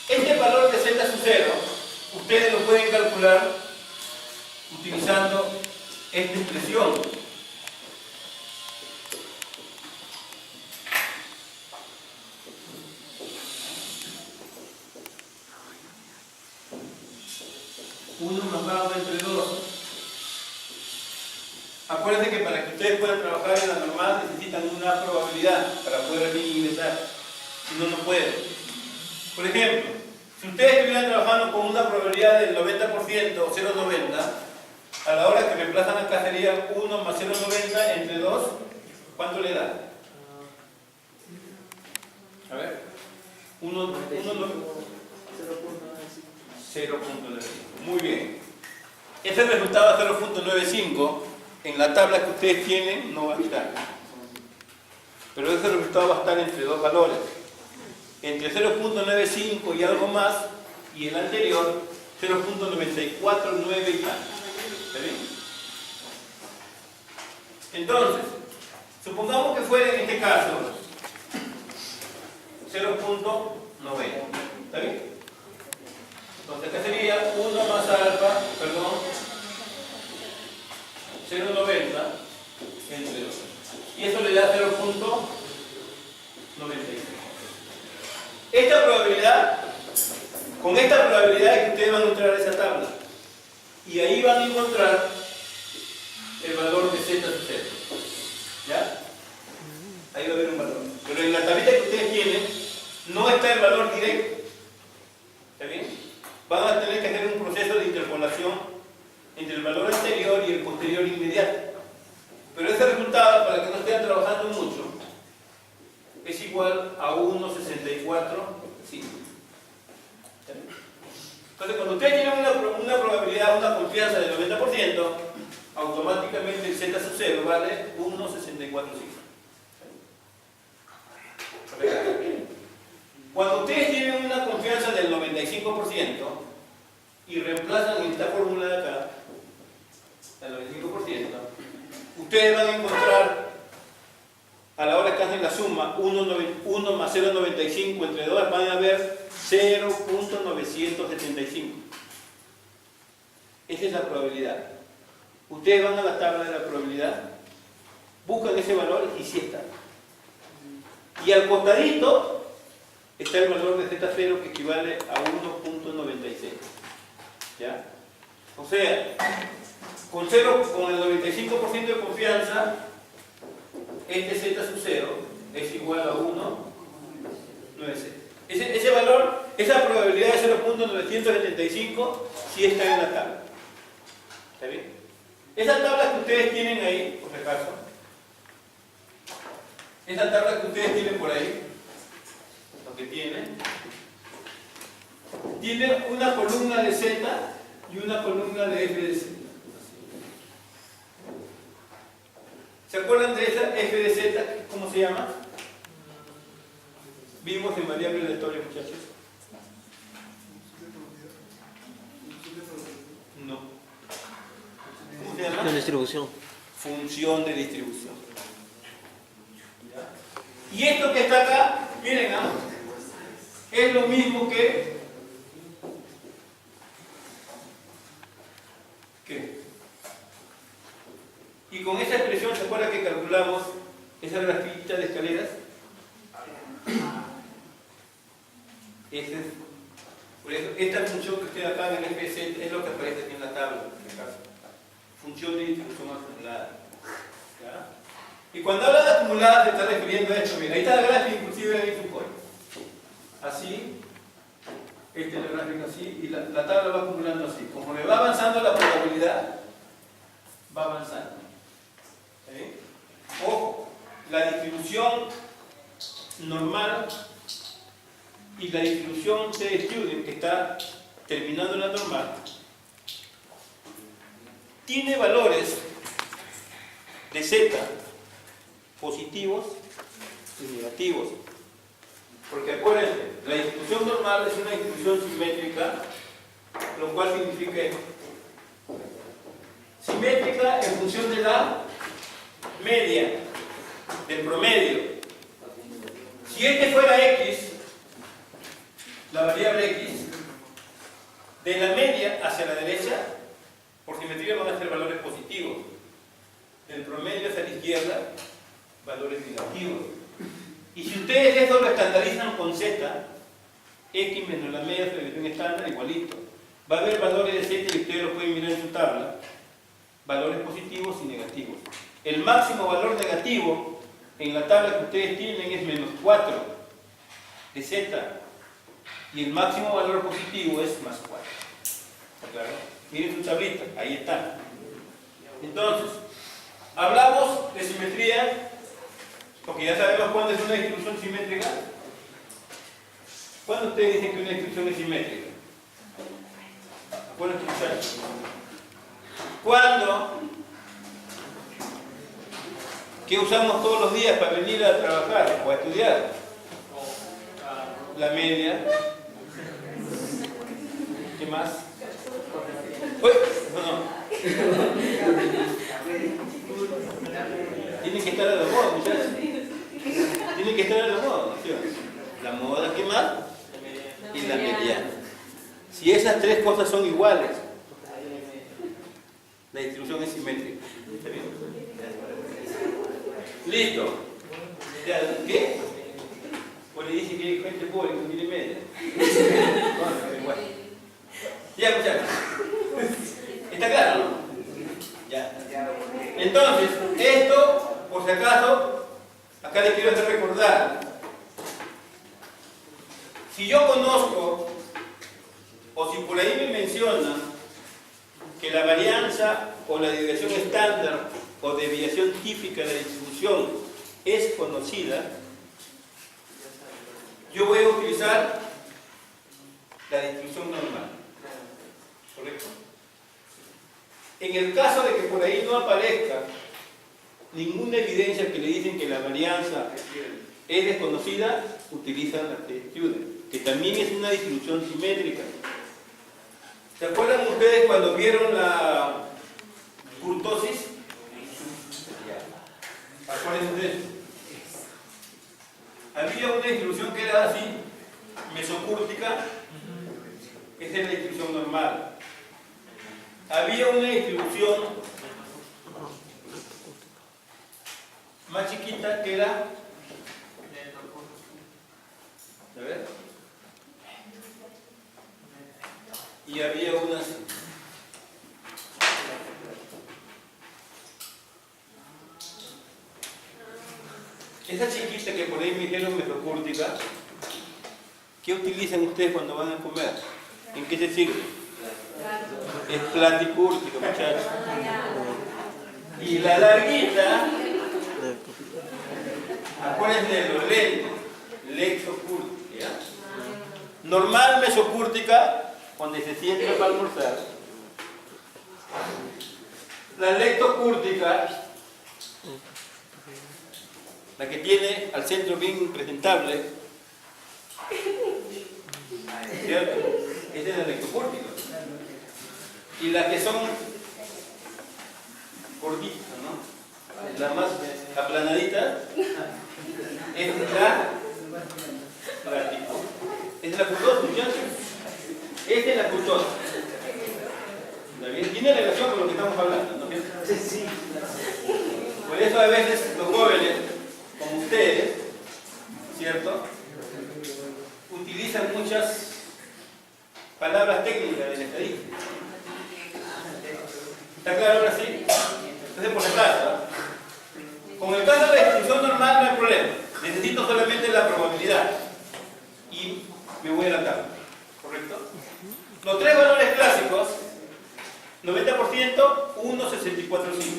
este valor de Z sub 0 ustedes lo pueden calcular utilizando esta expresión. Uno más bajo entre 2. Acuérdense que para que ustedes puedan trabajar en la normal necesitan una probabilidad para poder ingresar. Si no, no pueden. Por ejemplo, si ustedes estuvieran trabajando con una probabilidad del 90% o 0,90, a la hora que reemplazan acá sería 1 más 0,90 entre 2. ¿Cuánto le da? A ver. 0,95. Muy bien. Ese resultado de 0,95 en la tabla que ustedes tienen no va a estar. Pero ese resultado va a estar entre dos valores. Entre 0,95 y algo más, y el anterior 0,949 y tal. ¿Está bien? Entonces, supongamos que fuera en este caso 0,90. ¿Está bien? Entonces acá sería 1 más alfa, 0,90 entre 2. Y eso le da 0,96. Esta probabilidad, con esta probabilidad es que ustedes van a entrar a esa tabla. Y ahí van a encontrar el valor de Z sub 0. ¿Ya? igual a 1,64,5. Entonces, cuando ustedes tienen una probabilidad, una confianza del 90%, automáticamente el Z sub 0 vale 1,64,5. Cuando ustedes tienen una confianza del 95% y reemplazan esta fórmula de acá, el 95%, ustedes van a encontrar, a la hora que hacen la suma, 1 más 0,95 entre 2, van a ver 0.975. Esa es la probabilidad. Ustedes van a la tabla de la probabilidad, buscan ese valor y sí está. Y al costadito está el valor de Z0 que equivale a 1.96. ¿Ya? O sea, con el 95% de confianza, este Z sub 0 es igual a 1.96. Ese valor, esa probabilidad de 0.975 sí está en la tabla. ¿Está bien? Esa tabla que ustedes tienen ahí, por si acaso, esa tabla que ustedes tienen por ahí, lo que tiene una columna de Z y una columna de F de Z. ¿Se acuerdan de esa F de Z? ¿Cómo se llama? Vimos en variable aleatoria, muchachos. No. ¿Cómo se llama? La distribución. Función de distribución. Y esto que está acá, miren, ¿ah? Es lo mismo que y con esa expresión, ¿se acuerdan que calculamos esa grafiquita de escaleras? Por eso, esta función que ustedes acá en el FZ es lo que aparece aquí en la tabla, en este caso. Función de distribución acumulada. ¿Ya? Y cuando habla de acumulada se está refiriendo a esto. Mira, ahí está la gráfica, inclusive ahí su código. Así, esta es la gráfica así, y la tabla va acumulando así. Como le va avanzando la probabilidad, va avanzando. ¿Sí? Ojo, la distribución normal y la distribución t-student, que está terminando en la normal, tiene valores de z positivos y negativos. Porque acuérdense, la distribución normal es una distribución simétrica, lo cual significa esto. Simétrica en función de la media, del promedio. Si este fuera x, la variable x, de la media hacia la derecha, por simetría van a ser valores positivos. Del promedio hacia la izquierda, valores negativos. Y si ustedes eso lo estandarizan con z, x menos la media de la división estándar, igualito. Va a haber valores de z y ustedes lo pueden mirar en su tabla, valores positivos y negativos. El máximo valor negativo en la tabla que ustedes tienen es menos 4 de z, y el máximo valor positivo es más 4. ¿Está claro? Miren su tablita, ahí está. Entonces, hablamos de simetría, porque ya sabemos cuándo es una distribución simétrica. ¿Cuándo ustedes dicen que una distribución es simétrica? ¿Pueden escuchar? ¿Cuándo? ¿Qué usamos todos los días para venir a trabajar o a estudiar? La media. ¿Qué más? ¡Uy! No. Tienen que estar a la moda, muchachos. Tienen que estar a la moda, ¿sí? La moda, ¿qué más? Y la mediana. Si esas tres cosas son iguales, la distribución es simétrica. ¿Está bien? Listo. ¿Qué? Pues le dice que hay gente pobre que tiene media. Ya, muchachos. ¿Está claro, no? Ya. Entonces, esto, por si acaso, acá les quiero hacer recordar. Si yo conozco, o si por ahí me mencionan que la varianza o la desviación estándar o desviación típica de la distribución es conocida, yo voy a utilizar la distribución normal. ¿Correcto? En el caso de que por ahí no aparezca ninguna evidencia que le dicen que la varianza es desconocida, utilizan la t-student, que también es una distribución simétrica. ¿Se acuerdan ustedes cuando vieron la kurtosis? Acuérdense de eso. Había una distribución que era así, mesocúrtica, esa es la distribución normal. Había una distribución más chiquita que era, a ver, y había unas esa chiquita que por ahí me dijeron mesocúrtica, ¿qué utilizan ustedes cuando van a comer? ¿En qué se sirve? Es platicúrtica, muchachos. Y la larguita, acuérdense de los lentes, lexocúrtica, ¿ya? Normal mesocúrtica, cuando se sienta para almorzar. La lectocúrtica, la que tiene al centro bien presentable, ¿cierto? Esa es la lectocúrtica. Y las que son gorditas, ¿no? La más aplanadita es la platicúrtica. Esa es la curtosa, muchachos. Esta es la curtosa. ¿Está bien? Tiene relación con lo que estamos hablando, ¿no? Sí. Por eso a veces los jóvenes, como ustedes, ¿cierto?, utilizan muchas palabras técnicas de la estadística. ¿Está claro ahora sí? Entonces, por ejemplo, con el caso de la distribución normal no hay problema. Necesito solamente la probabilidad. Y me voy a la tabla. ¿Correcto? Los tres valores clásicos, 90%, 1, 64, 5.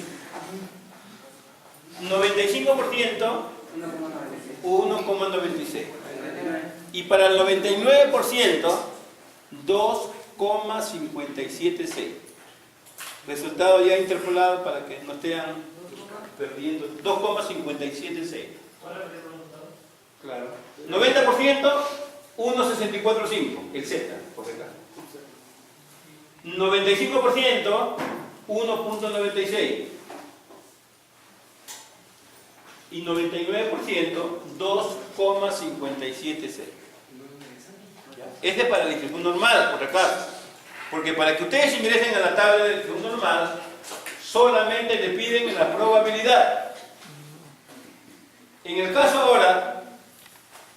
95%, 1,96. Y para el 99%, 2,576. Resultado ya interpolado para que no estén perdiendo. 2,576. Claro. 90%, 1,645. El Z, por acá. 95%, 1,96. Y 99%, 2,576. Este es para la distribución normal, por acá. Porque para que ustedes ingresen a la tabla de distribución normal, solamente le piden la probabilidad. En el caso ahora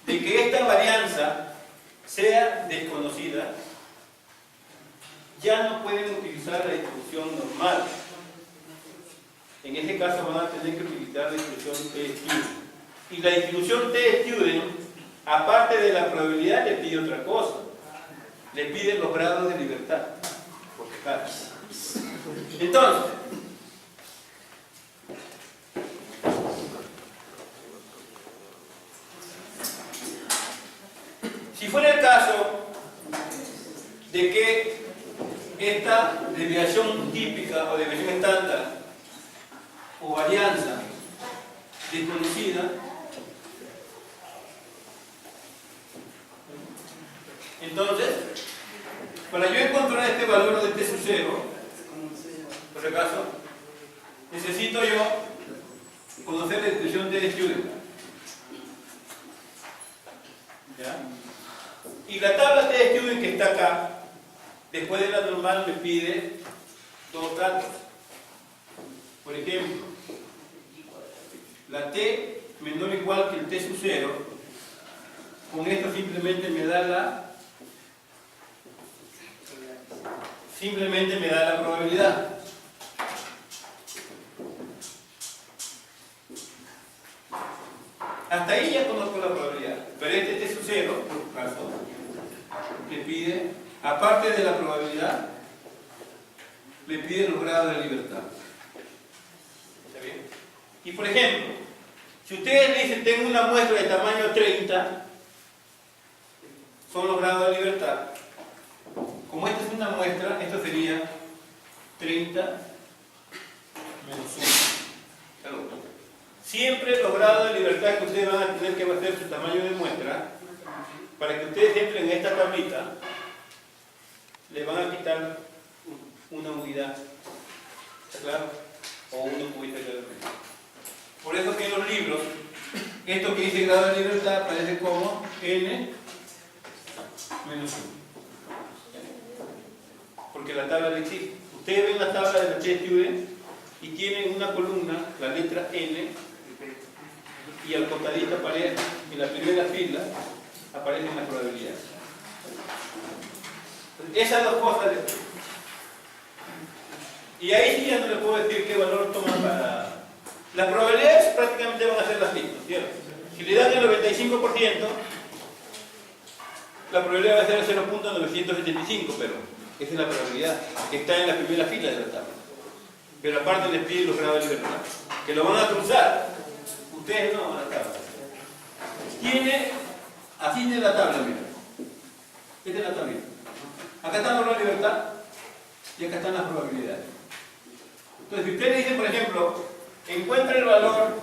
de que esta varianza sea desconocida, ya no pueden utilizar la distribución normal. En este caso van a tener que utilizar la distribución t-student. Y la distribución t-student, aparte de la probabilidad, le pide otra cosa. Le pide los grados de libertad. Entonces, si fuera el caso de que esta desviación típica o desviación estándar o varianza desconocida, entonces, para yo encontrar este valor de t sub 0, por si acaso, necesito yo conocer la distribución de t-student. ¿Ya? Y la tabla t-student que está acá, después de la normal, me pide dos datos. Por ejemplo, la t menor o igual que el t sub 0, con esto simplemente me da la probabilidad. Hasta ahí ya conozco la probabilidad. Pero este t sub 0, por caso, le pide, aparte de la probabilidad, le pide los grados de libertad. ¿Está bien? Y por ejemplo, si ustedes me dicen tengo una muestra de tamaño 30, son los grados de libertad. Como esta es una muestra, esto sería 30 menos 1. Salud. Siempre los grados de libertad que ustedes van a tener que hacer su tamaño de muestra, para que ustedes entren en esta tablita, le van a quitar una unidad, ¿está claro? O unos cubitos de elemento. Por eso que en los libros, esto que dice grado de libertad aparece como n menos 1. Porque la tabla no existe. Ustedes ven la tabla de la Student y tienen una columna, la letra n, y al costadito aparece, en la primera fila, aparecen las probabilidades. Esas dos cosas. Y ahí sí ya no le puedo decir qué valor toma para... Las probabilidades prácticamente van a ser las mismas, ¿cierto? Si le dan el 95%, la probabilidad va a ser el 0.975, pero esa es la probabilidad que está en la primera fila de la tabla. Pero aparte les piden los grados de libertad, que lo van a cruzar. Ustedes no, la tabla. Así tiene la tabla, mira. Esta es la tabla. Acá están los grados de libertad y acá están las probabilidades. Entonces, si ustedes dicen, por ejemplo, encuentra el valor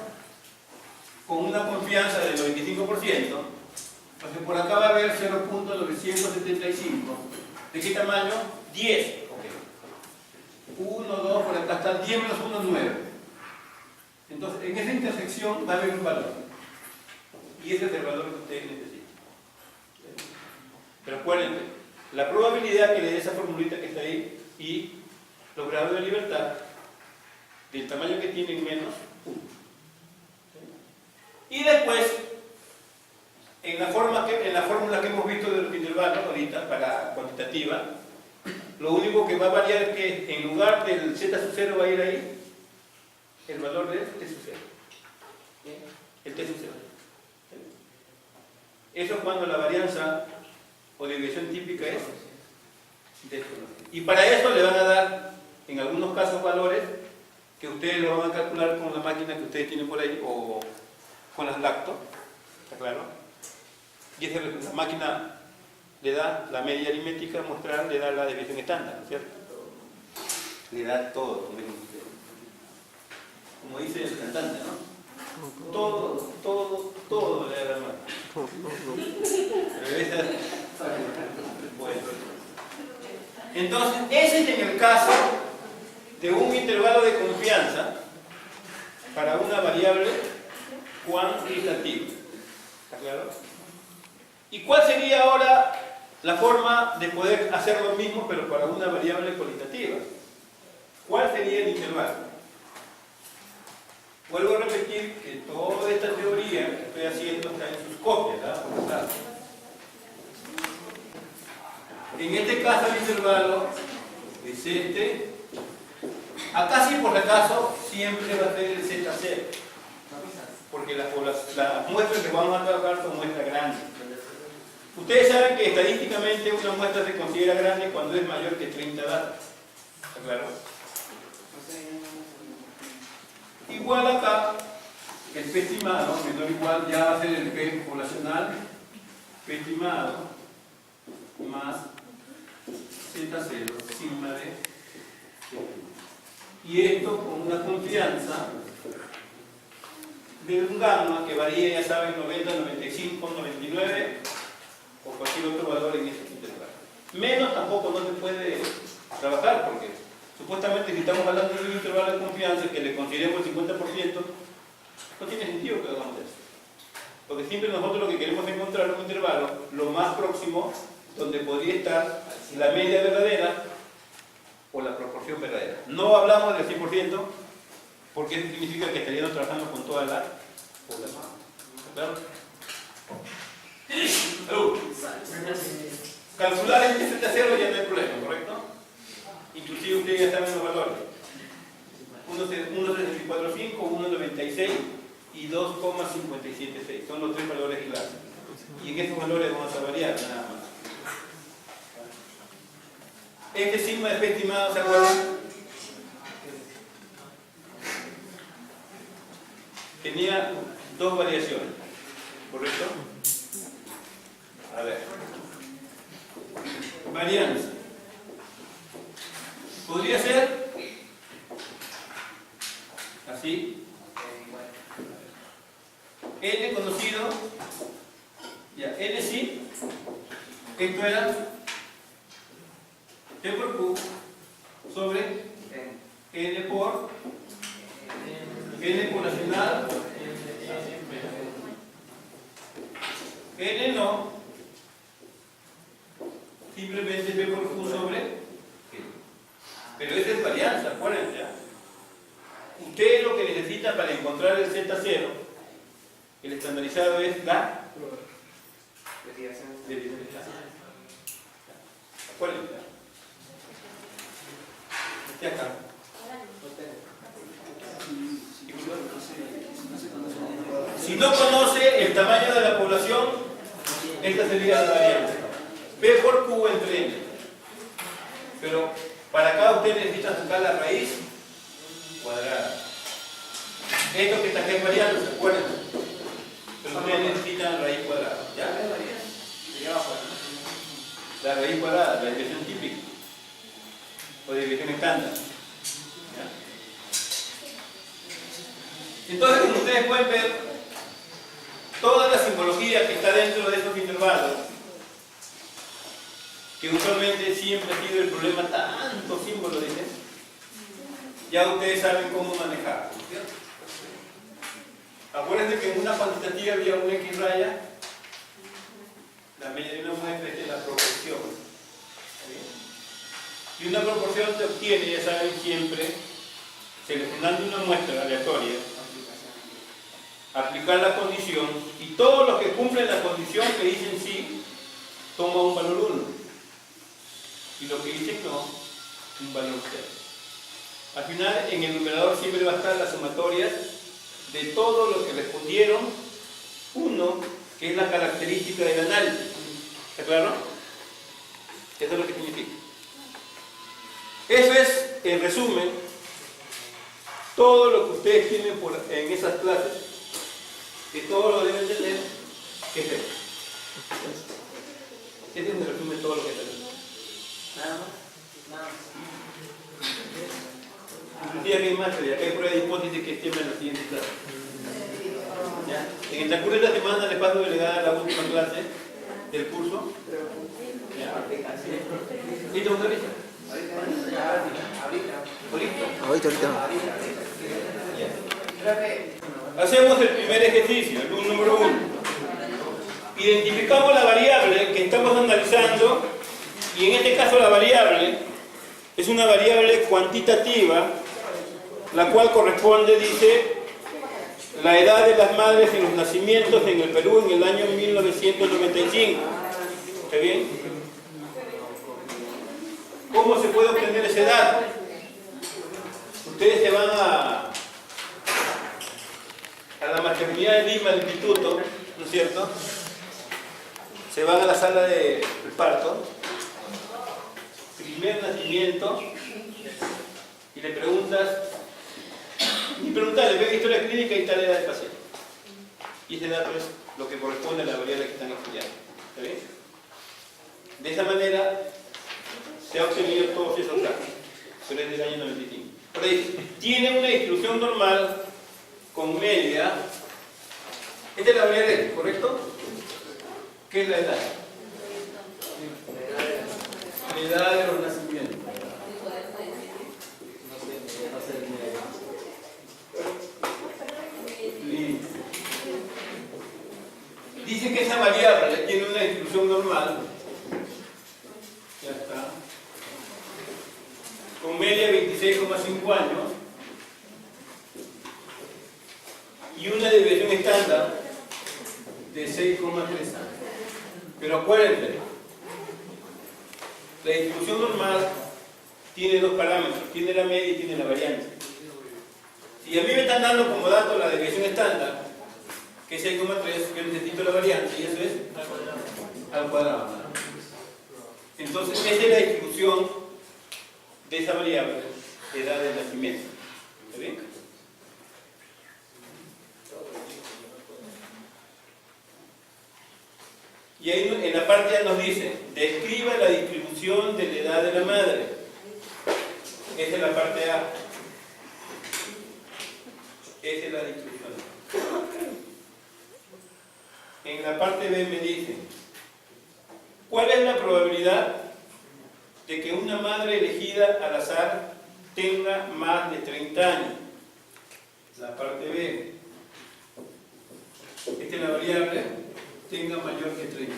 con una confianza del 95%, entonces por acá va a haber 0.975. ¿De qué tamaño? 10. Okay. 1, 2, por acá está 10 menos 1, 9. Entonces, en esa intersección va a haber un valor. Y ese es el valor que ustedes necesitan. Pero acuérdense, la probabilidad que le dé esa formulita que está ahí y los grados de libertad del tamaño que tienen menos 1. Y después, en la fórmula que hemos visto de los intervalos ahorita para cuantitativa, lo único que va a variar es que en lugar del z sub 0 va a ir ahí el valor de t sub 0. El t sub 0. Eso es cuando la varianza o desviación típica es desconocida. Y para eso le van a dar, en algunos casos, valores que ustedes lo van a calcular con la máquina que ustedes tienen por ahí o con las lacto, ¿está claro? Y la máquina le da la media aritmética mostrar, le da la desviación estándar, ¿no es cierto? Le da todo, como dice el cantante, ¿no? Todo le da la mano. Bueno. Entonces, ese es en el caso de un intervalo de confianza para una variable cuantitativa. ¿Está claro? ¿Y cuál sería ahora la forma de poder hacer lo mismo pero para una variable cualitativa? ¿Cuál sería el intervalo? Vuelvo a repetir que toda esta teoría que estoy haciendo está en sus copias, ¿verdad? Por lo tanto, en este caso el intervalo es este. Acá sí, por acaso, siempre va a ser el Z0. Porque las muestras que vamos a trabajar son muestras grandes. Ustedes saben que estadísticamente una muestra se considera grande cuando es mayor que 30 datos. ¿Está claro? Igual acá, el P estimado, menor o igual, ya va a ser el P poblacional, P estimado, más Z0, sigma de Z. Y esto con una confianza de un gamma que varía, ya saben, 90, 95, 99 o cualquier otro valor en este intervalo. Menos tampoco no se puede trabajar porque supuestamente si estamos hablando de un intervalo de confianza que le consideremos el 50%, no tiene sentido que hagamos eso. Porque siempre nosotros lo que queremos es encontrar un intervalo lo más próximo donde podría estar la media verdadera o la proporción verdadera. No hablamos del 100% porque eso significa que estaríamos trabajando con toda la población. ¿Claro? Calcular el Z0 ya no hay problema, ¿correcto? Inclusive ustedes ya saben los valores. 1.64.5, 1.96 y 2.576. Son los tres valores claves. Y en esos valores vamos a variar nada más. Este sigma de P estimado, ¿se acuerdan? Tenía dos variaciones, ¿correcto? A ver. varianza. Podría ser así. N conocido, ya, N sí, esto era T por Q sobre N por poblacional, N no, simplemente P por Q sobre G. Pero esa es varianza, acuérdense. Ustedes lo que necesitan para encontrar el Z0, el estandarizado, es la desviación. Acuérdense. Este acá. Si no conoce el tamaño de la población, esta sería la varianza. P por Q entre N. Pero para acá ustedes necesitan sacar la raíz cuadrada. Esto que está acá es varianza, acuérdense. Pero ustedes necesitan raíz cuadrada. ¿Ya? La raíz cuadrada, la desviación típica. O desviación estándar. ¿Ya? Entonces, como ustedes pueden ver, toda la simbología que está dentro de esos intervalos, que usualmente siempre ha sido el problema, tantos símbolos, dicen, ya ustedes saben cómo manejar. Acuérdense que en una cuantitativa había un X raya, la media de una muestra es la proporción. Y una proporción se obtiene, ya saben, siempre seleccionando una muestra aleatoria, aplicar la condición, y todos los que cumplen la condición que dicen sí, toma un valor 1. Y los que dicen no, un valor 0. Al final, en el numerador siempre va a estar la sumatoria de todos los que respondieron 1, que es la característica del análisis. ¿Está claro? Eso es lo que significa. Eso es, en resumen, todo lo que ustedes tienen en esas clases, que todo lo deben tener, que es esto. Este es en resumen todo lo que tenemos. Nada más. Inclusive aquí hay más, acá hay prueba de hipótesis que es tema en la siguiente clase. ¿Ya? En el transcurso de la semana les paso delegada la última clase del curso. ¿Ya? ¿Listo, doctor? Ahorita. Hacemos el primer ejercicio, el número 1. Identificamos la variable que estamos analizando, y en este caso la variable es una variable cuantitativa, la cual corresponde, dice, la edad de las madres en los nacimientos en el Perú en el año 1995. ¿Está bien? ¿Cómo se puede obtener ese dato? Ustedes se van a la maternidad de Lima, del instituto, ¿no es cierto? Se van a la sala de parto, primer nacimiento, y le preguntas, y preguntarle, ve historia clínica y tal edad del paciente. Y ese dato es lo que corresponde a la variable que están estudiando. ¿Está bien? De esa manera se ha obtenido todos esos datos, pero es del año 95. Por ahí, tiene una distribución normal con media. Esta es la variable, ¿correcto? ¿Qué es la edad? La edad de los nacimientos. Dice que esa variable tiene una distribución normal. Ya está. Con media 26,5 años. Y una desviación estándar de 6,3 años. Pero acuérdense, la distribución normal tiene dos parámetros, tiene la media y tiene la varianza. Si a mí me están dando como dato la desviación estándar, que es 6,3, yo necesito la varianza, y eso es al cuadrado. Entonces, esa es la distribución de esa variable, edad de nacimiento. ¿Está bien? Y ahí en la parte A nos dice, describa la distribución de la edad de la madre. Esa es la parte A. Esa es la distribución. En la parte B me dice, ¿cuál es la probabilidad de que una madre elegida al azar tenga más de 30 años? La parte B. Es que la variable tenga mayor que 30.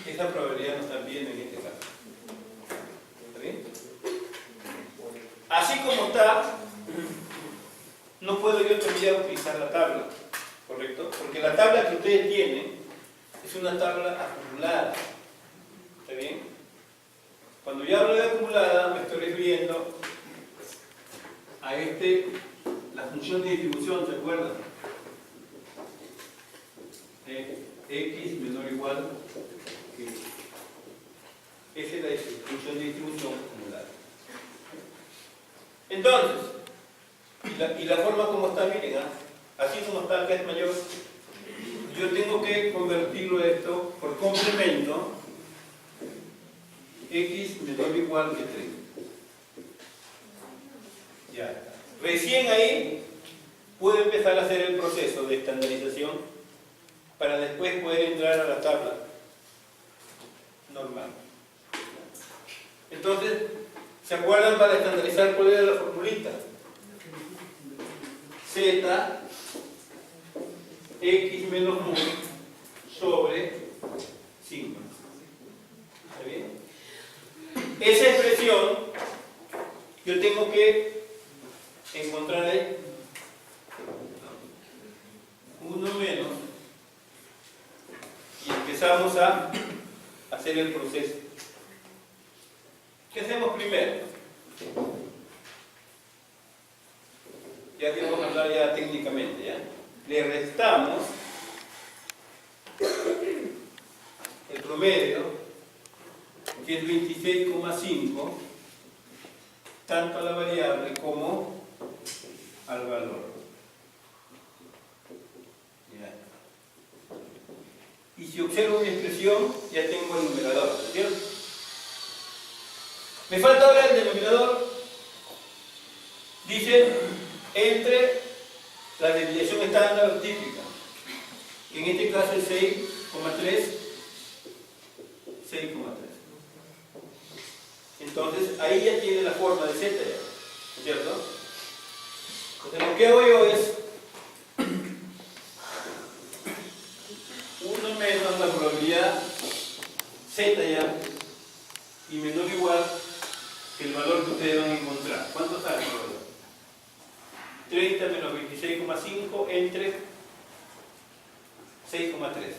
Esa probabilidad no está bien en este caso. ¿Está bien? Así como está, no puedo yo todavía utilizar la tabla, ¿correcto? Porque la tabla que ustedes tienen es una tabla acumulada. ¿Está bien? Cuando yo hablo de acumulada me estoy refiriendo a la función de distribución, ¿se acuerdan? X menor o igual que esa es la función de distribución acumulada. Entonces, y la forma como está, miren, así como está acá es mayor, yo tengo que convertirlo esto por complemento X menor o igual que 30. Ya está. Recién ahí puedo empezar a hacer el proceso de estandarización para después poder entrar a la tabla normal. Entonces, ¿se acuerdan para estandarizar cuál era la formulita? Z X menos mu sobre 5. ¿Está bien? Esa expresión yo tengo que encontrar ahí 1 menos y empezamos a hacer el proceso. ¿Qué hacemos primero? Ya que vamos a hablar ya técnicamente, ¿ya? Le restamos el promedio, que es 26,5, tanto a la variable como al valor. ¿Ya? Y si observo mi expresión, ya tengo el numerador, ¿cierto? Me falta ahora el denominador. Dice entre la desviación estándar típica, que en este caso es 6,3. Entonces ahí ya tiene la forma de z, ¿cierto? Entonces lo que hago yo es 1 menos la probabilidad z ya y menor o igual que el valor que ustedes van a encontrar. ¿Cuánto sale el valor? 30 menos 26,5 entre 6,3.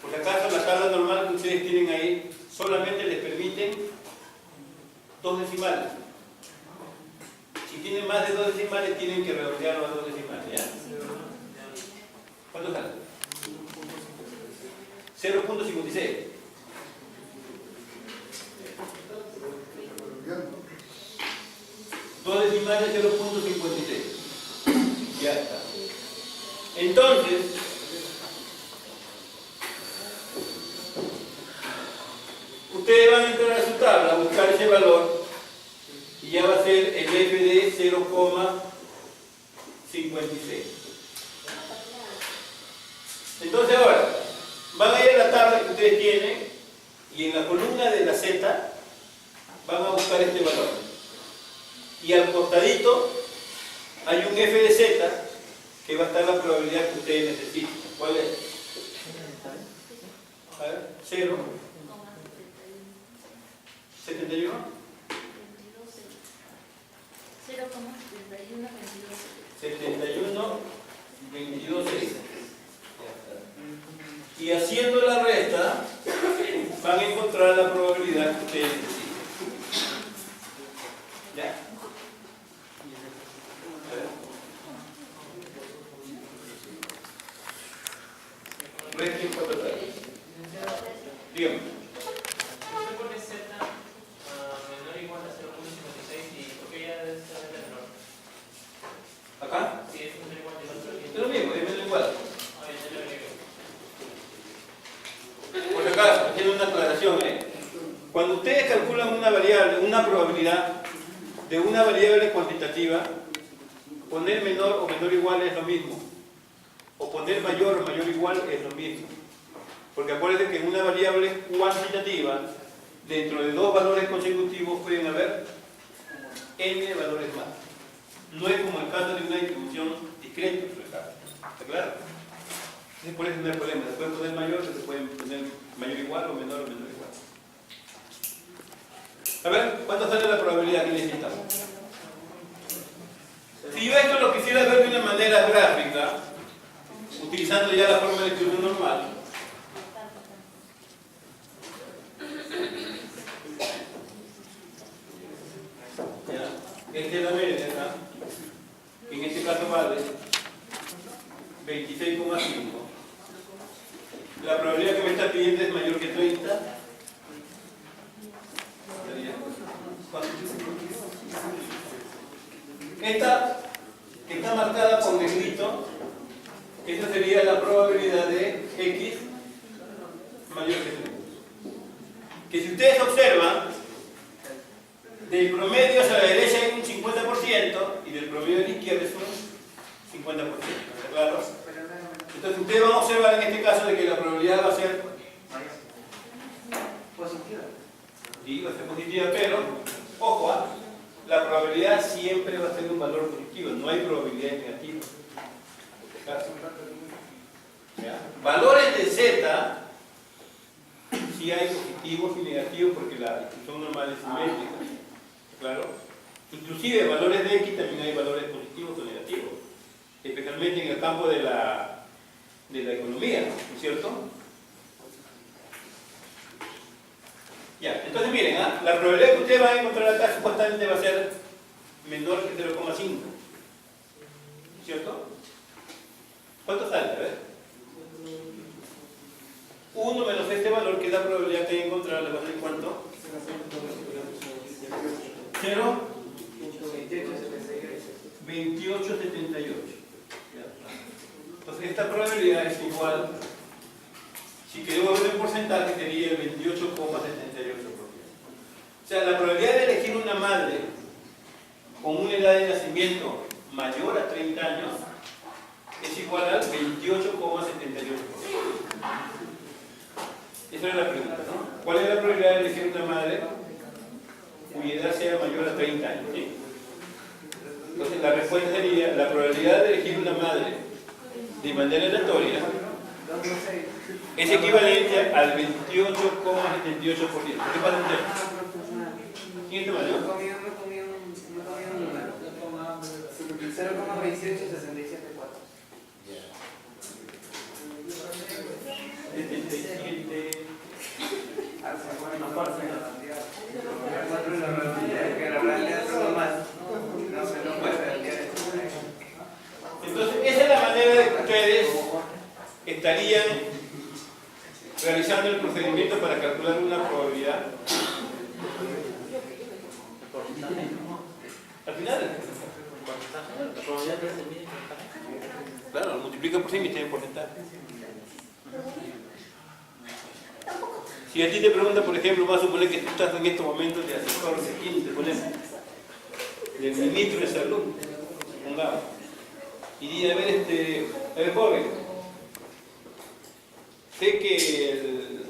Por si acaso la tabla normal que ustedes tienen ahí solamente les permiten 2 decimales. Si tienen más de 2 decimales tienen que redondearlo a 2 decimales, ¿ya? ¿Cuánto sale? 0.56. Dos decimales 0.56. Ya está. Entonces, ustedes van a entrar a su tabla a buscar ese valor y ya va a ser el f de 0,56. Entonces ahora, van a ir a la tabla que ustedes tienen y en la columna de la z van a buscar este valor. Y al costadito hay un f de z que va a estar la probabilidad que ustedes necesitan. ¿Cuál es? A ver, 0. 71. 71, 22, 6. Y haciendo la resta van a encontrar la probabilidad que ustedes necesitan. ¿Ya? Resten 4 tablas. Dígame. ¿Usted pone z menor o igual a 0.56 y por qué ya debe ser menor? ¿Acá? Sí, es menor o igual que el otro. Es lo mismo, es menor o igual. Ah, bien, una probabilidad de una variable cuantitativa, poner menor o menor igual es lo mismo. O poner mayor o mayor igual es lo mismo. Porque acuérdense que en una variable cuantitativa, dentro de dos valores consecutivos pueden haber n valores más. No es como el caso de una distribución discreta, ¿está claro? Entonces por eso no hay problema. Se puede poner mayor, se puede poner mayor igual o menor igual. A ver, ¿cuánto sale la probabilidad que necesitamos? Si yo esto lo quisiera ver de una manera gráfica, utilizando ya la forma de distribución normal, ya, esta es la media, en este caso vale 26,5. La probabilidad que me está pidiendo es mayor que 30. Esta que está marcada con negrito, esa sería la probabilidad de x mayor que 30. Que si ustedes observan, del promedio hacia la derecha hay un 50% y del promedio a la izquierda es un 50%. ¿Está claro? Entonces ustedes van a observar en este caso de que la probabilidad va a ser positiva. Sí, va a ser positiva, pero ojo, la probabilidad siempre va a ser un valor positivo, no hay probabilidad negativa. Valores de z, sí hay positivos y negativos porque la distribución normal es simétrica. Claro. Inclusive valores de x también hay valores positivos o negativos, especialmente en el campo de la economía, ¿no es cierto? Ya, entonces miren, la probabilidad que ustedes van a encontrar acá supuestamente va a ser menor que 0,5, ¿cierto? ¿Cuánto sale? A ver. 1 menos este valor, que es la probabilidad que hay que encontrar, ¿le va a ser cuánto? 0, 28,78. Entonces esta probabilidad es igual, si queremos ver el porcentaje, sería el 28,78%. O sea, la probabilidad de elegir una madre con una edad de nacimiento mayor a 30 años es igual al 28,78%. Esa es la pregunta, ¿no? ¿Cuál es la probabilidad de elegir una madre cuya edad sea mayor a 30 años? ¿Sí? Entonces la respuesta sería, la probabilidad de elegir una madre de manera aleatoria es equivalente al 28,78%. ¿Qué pasa usted? Siguiente mayor. 0,28674. 77. Entonces, esa es la manera de que ustedes estarían realizando el procedimiento para calcular una probabilidad. Al final, claro, lo multiplica por 100 y tiene porcentaje. Si a ti te preguntan, por ejemplo, vamos a suponer que tú estás en estos momentos de asesor de quién te ponemos, del ministro de salud, pongamos, y dice, a ver joven, sé que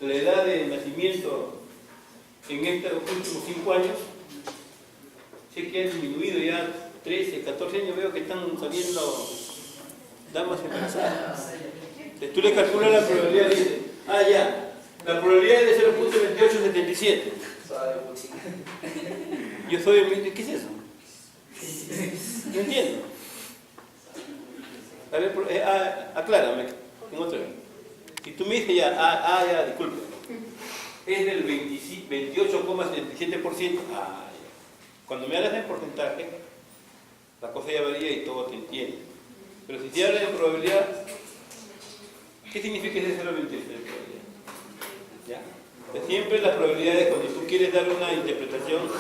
la edad de nacimiento en estos últimos 5 años, sé que ha disminuido ya 13, 14 años, veo que están saliendo damas embarazadas. Entonces tú le calculas la probabilidad y dices, ya, la probabilidad es de 0.2877. Yo soy el... ¿Qué es eso? No entiendo. A ver, aclárame en otra vez. Si tú me dices ya, disculpe, es del 28,77%. Cuando me hablas de porcentaje, la cosa ya varía y todo te entiende. Pero si te hablas de probabilidad, ¿qué significa ese 0,28 de probabilidad? ¿Ya? Entonces, siempre las probabilidades, cuando tú quieres dar una interpretación,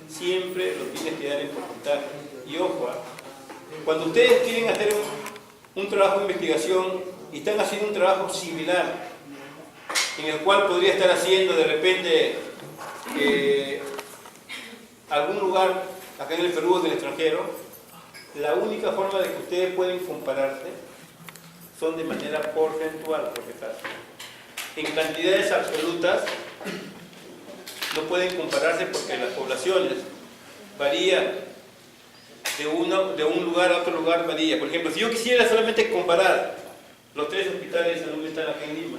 siempre lo tienes que dar en porcentaje. Y ojo, cuando ustedes quieren hacer un trabajo de investigación y están haciendo un trabajo similar, en el cual podría estar haciendo de repente algún lugar acá en el Perú o en el extranjero, la única forma de que ustedes pueden compararse son de manera porcentual, en cantidades absolutas no pueden compararse porque las poblaciones varían de un lugar a otro lugar, varía. Por ejemplo, si yo quisiera solamente comparar los 3 hospitales de salud mental acá en Lima,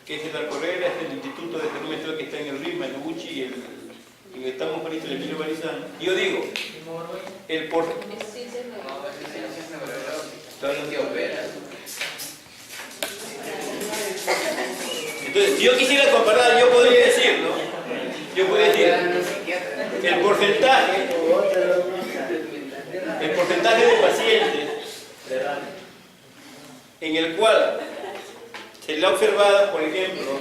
que es el Alcorrera, es el Instituto de Salud Mental que está en el Rima, en el Uchi y en el estamos ahorita, el Emilio Barizán, y yo digo, el porcentaje. Entonces, si yo quisiera comparar, yo podría decir, ¿no? Yo podría decir, el porcentaje de pacientes en el cual se le ha observado, por ejemplo,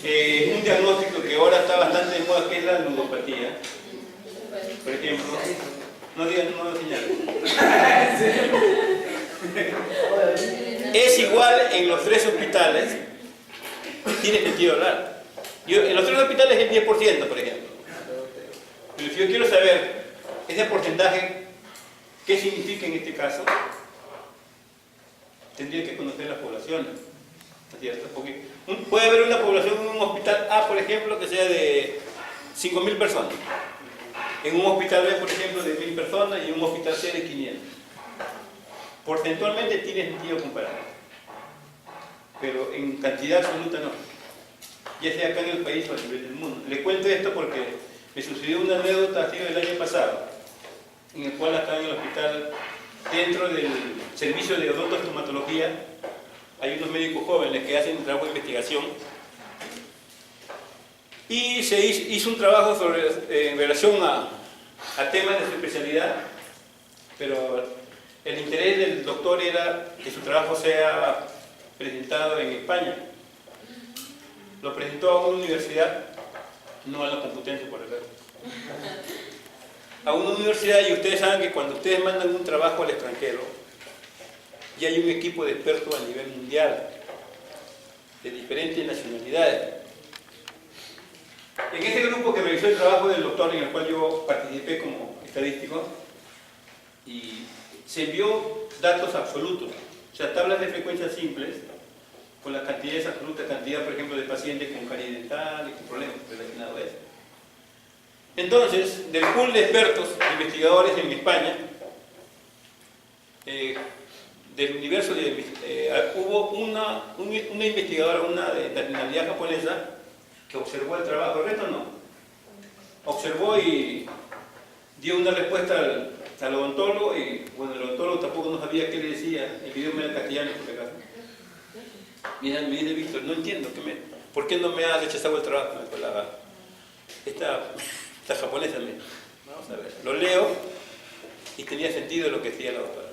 un diagnóstico que ahora está bastante de moda, que es la ludopatía, por ejemplo, no señalen. Es igual en los 3 hospitales, tiene sentido hablar. En los 3 hospitales es el 10%, por ejemplo. Pero si yo quiero saber ese porcentaje, ¿qué significa en este caso? Tendría que conocer las poblaciones. Porque puede haber una población en un hospital A, por ejemplo, que sea de 5.000 personas. En un hospital B, por ejemplo, de 1.000 personas y en un hospital C de 500. Porcentualmente tiene sentido comparar, pero en cantidad absoluta no. Ya sea acá en el país o a nivel del mundo. Le cuento esto porque me sucedió una anécdota así del año pasado, en el cual acá en el hospital, dentro del servicio de odontostomatología, hay unos médicos jóvenes que hacen un trabajo de investigación y se hizo un trabajo en relación a temas de su especialidad, pero el interés del doctor era que su trabajo sea presentado en España. Lo presentó a una universidad, no a la Complutense por ejemplo, a una universidad, y ustedes saben que cuando ustedes mandan un trabajo al extranjero, y hay un equipo de expertos a nivel mundial, de diferentes nacionalidades. En ese grupo que revisó el trabajo del doctor, en el cual yo participé como estadístico, y se envió datos absolutos, o sea, tablas de frecuencias simples, con las cantidades absolutas, cantidad, por ejemplo, de pacientes con caries dentales y con problemas relacionados a eso. Entonces, del pool de expertos, investigadores en España, del universo hubo una investigadora, una de nacionalidad japonesa, que observó el trabajo, el resto no. Observó y dio una respuesta al odontólogo, y bueno, el odontólogo tampoco no sabía qué le decía, el idioma era castellano por si acaso. Mira, me dice Víctor, no entiendo, ¿por qué no me ha rechazado el trabajo? Esta japonesa, vamos a ver, lo leo y tenía sentido lo que decía la doctora.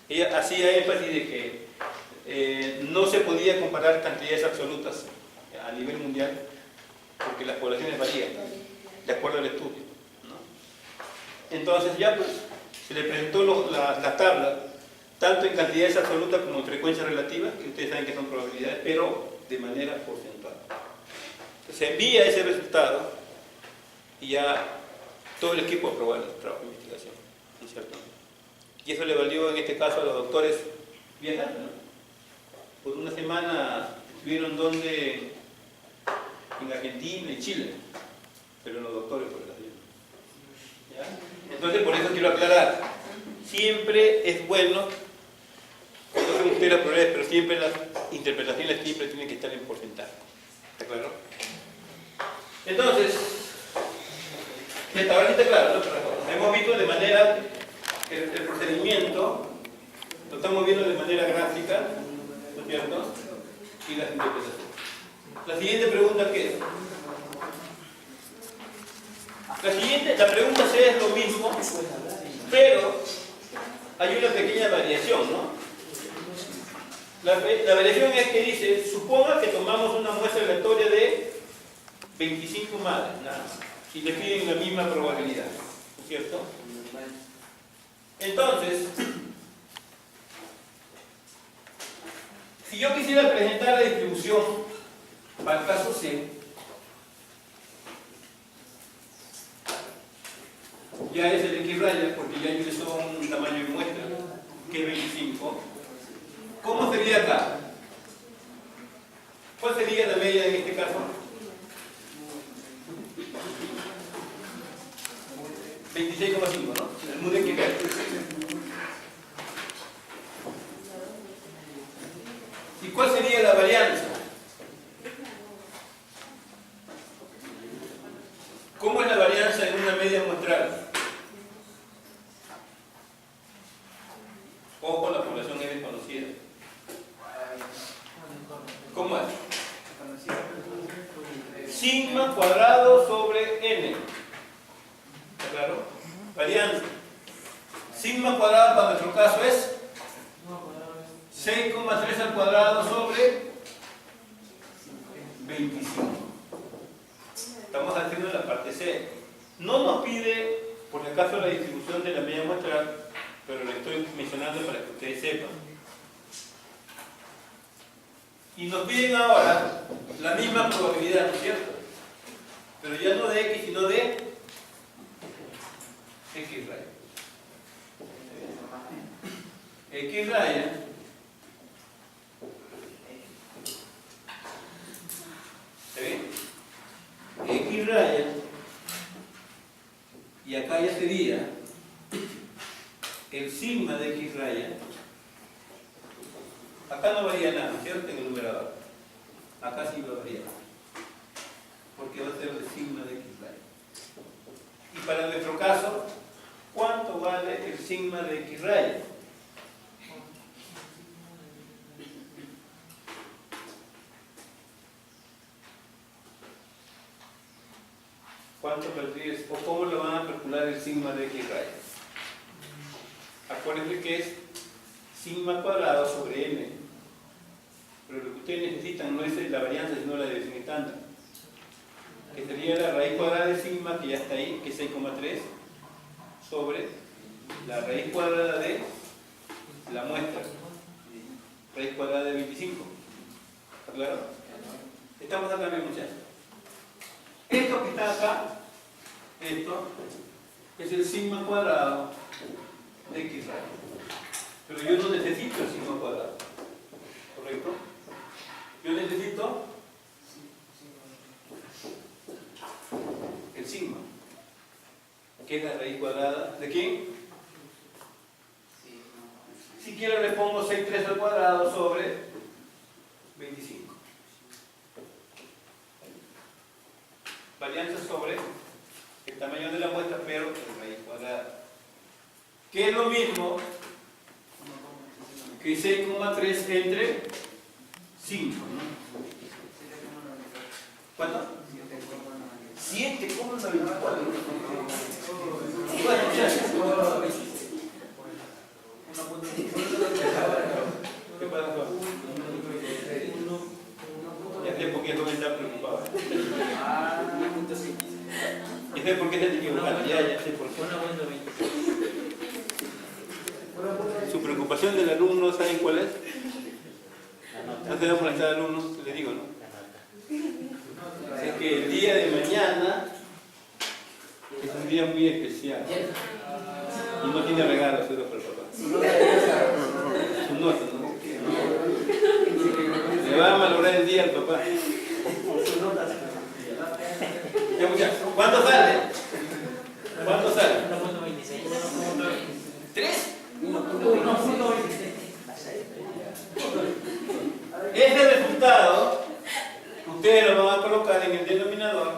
Ella hacía énfasis de que no se podía comparar cantidades absolutas a nivel mundial porque las poblaciones varían de acuerdo al estudio, ¿no? Entonces ya pues se le presentó la tabla tanto en cantidades absolutas como en frecuencias relativas, que ustedes saben que son probabilidades, pero de manera porcentual. Se envía ese resultado y ya todo el equipo aprobó el trabajo de investigación, ¿no es cierto? Y eso le valió en este caso a los doctores viajar, ¿no? Por una semana estuvieron donde en Argentina y Chile, pero los doctores por el avión. ¿Ya? Entonces por eso quiero aclarar, siempre es bueno, conocen ustedes las probabilidades, pero siempre las interpretaciones siempre tienen que estar en porcentaje. ¿Está claro? Entonces, ahora sí está claro, ¿no? Hemos visto de manera el procedimiento, lo estamos viendo de manera gráfica, ¿no es cierto? Y las interpretaciones. La siguiente pregunta, ¿qué es? La pregunta C es lo mismo, pero hay una pequeña variación, ¿no? La variación es que dice, suponga que tomamos una muestra aleatoria de 25 madres, nada más, y le piden la misma probabilidad, ¿no es cierto? Entonces, si yo quisiera presentar la distribución para el caso C, ya es el X raya, porque ya ingresó un tamaño de muestra, que es 25. ¿Cómo sería acá? ¿Cuál sería la media en este caso? 26,5, ¿no? El mundo que cae. ¿Y cuál sería la varianza? ¿Cómo es la varianza en una media muestral? Ojo, la población es desconocida. ¿Cómo es? Sigma cuadrado sobre n. ¿Está claro? Varianza. Sigma cuadrado para nuestro caso es 6,3 al cuadrado sobre 25. Estamos haciendo la parte C. No nos pide, por si acaso, la distribución de la media muestral, pero le estoy mencionando para que ustedes sepan. Y nos piden ahora la misma probabilidad, ¿no es cierto? Pero ya no de X, sino de X raya. X raya ¿está bien? X raya, y acá ya sería el sigma de X raya. Acá no varía nada, ¿cierto? En el numerador. Acá sí va a variar, porque va a ser el sigma de X raya. Y para nuestro caso, ¿cuánto vale el sigma de X raya? ¿Cuánto valdría? ¿O cómo lo van a calcular el sigma de X raya? Acuérdense que es sigma cuadrado sobre n. Pero lo que ustedes necesitan no es la varianza, sino la división estándar. Que sería la raíz cuadrada de sigma, que ya está ahí, que es 6,3, sobre la raíz cuadrada de la muestra. Raíz cuadrada de 25. ¿Está claro? Estamos acá, muchachos. Esto que está acá, esto es el sigma cuadrado de X raya. Pero yo no necesito el sigma cuadrado. ¿Correcto? Yo necesito el sigma, que es la raíz cuadrada ¿de quién? Si quiero le pongo 6,3 al cuadrado sobre 25. Varianza sobre el tamaño de la muestra, pero en raíz cuadrada. Que es lo mismo que 6,3 entre 5, ¿no? ¿Cuánto? 7,94. Bueno, ya. ¿Qué pasa, Juan? Ya sé por qué no está preocupado. Ya sé por qué se te equivocaron. Ya sé por qué. Su preocupación del alumno, ¿saben cuál es? No se va a molestar al alumno, le digo, ¿no? Es que el día de mañana es un día muy especial y no tiene regalos, pero para el papá. Su nota, ¿no? Le va a malograr el día al papá. Ya, muchachos, ¿cuánto sale? ¿Cuánto sale? 3. Este resultado ustedes lo van a colocar en el denominador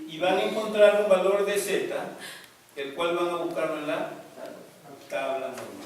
y van a encontrar un valor de z, el cual van a buscarlo en la tabla normal.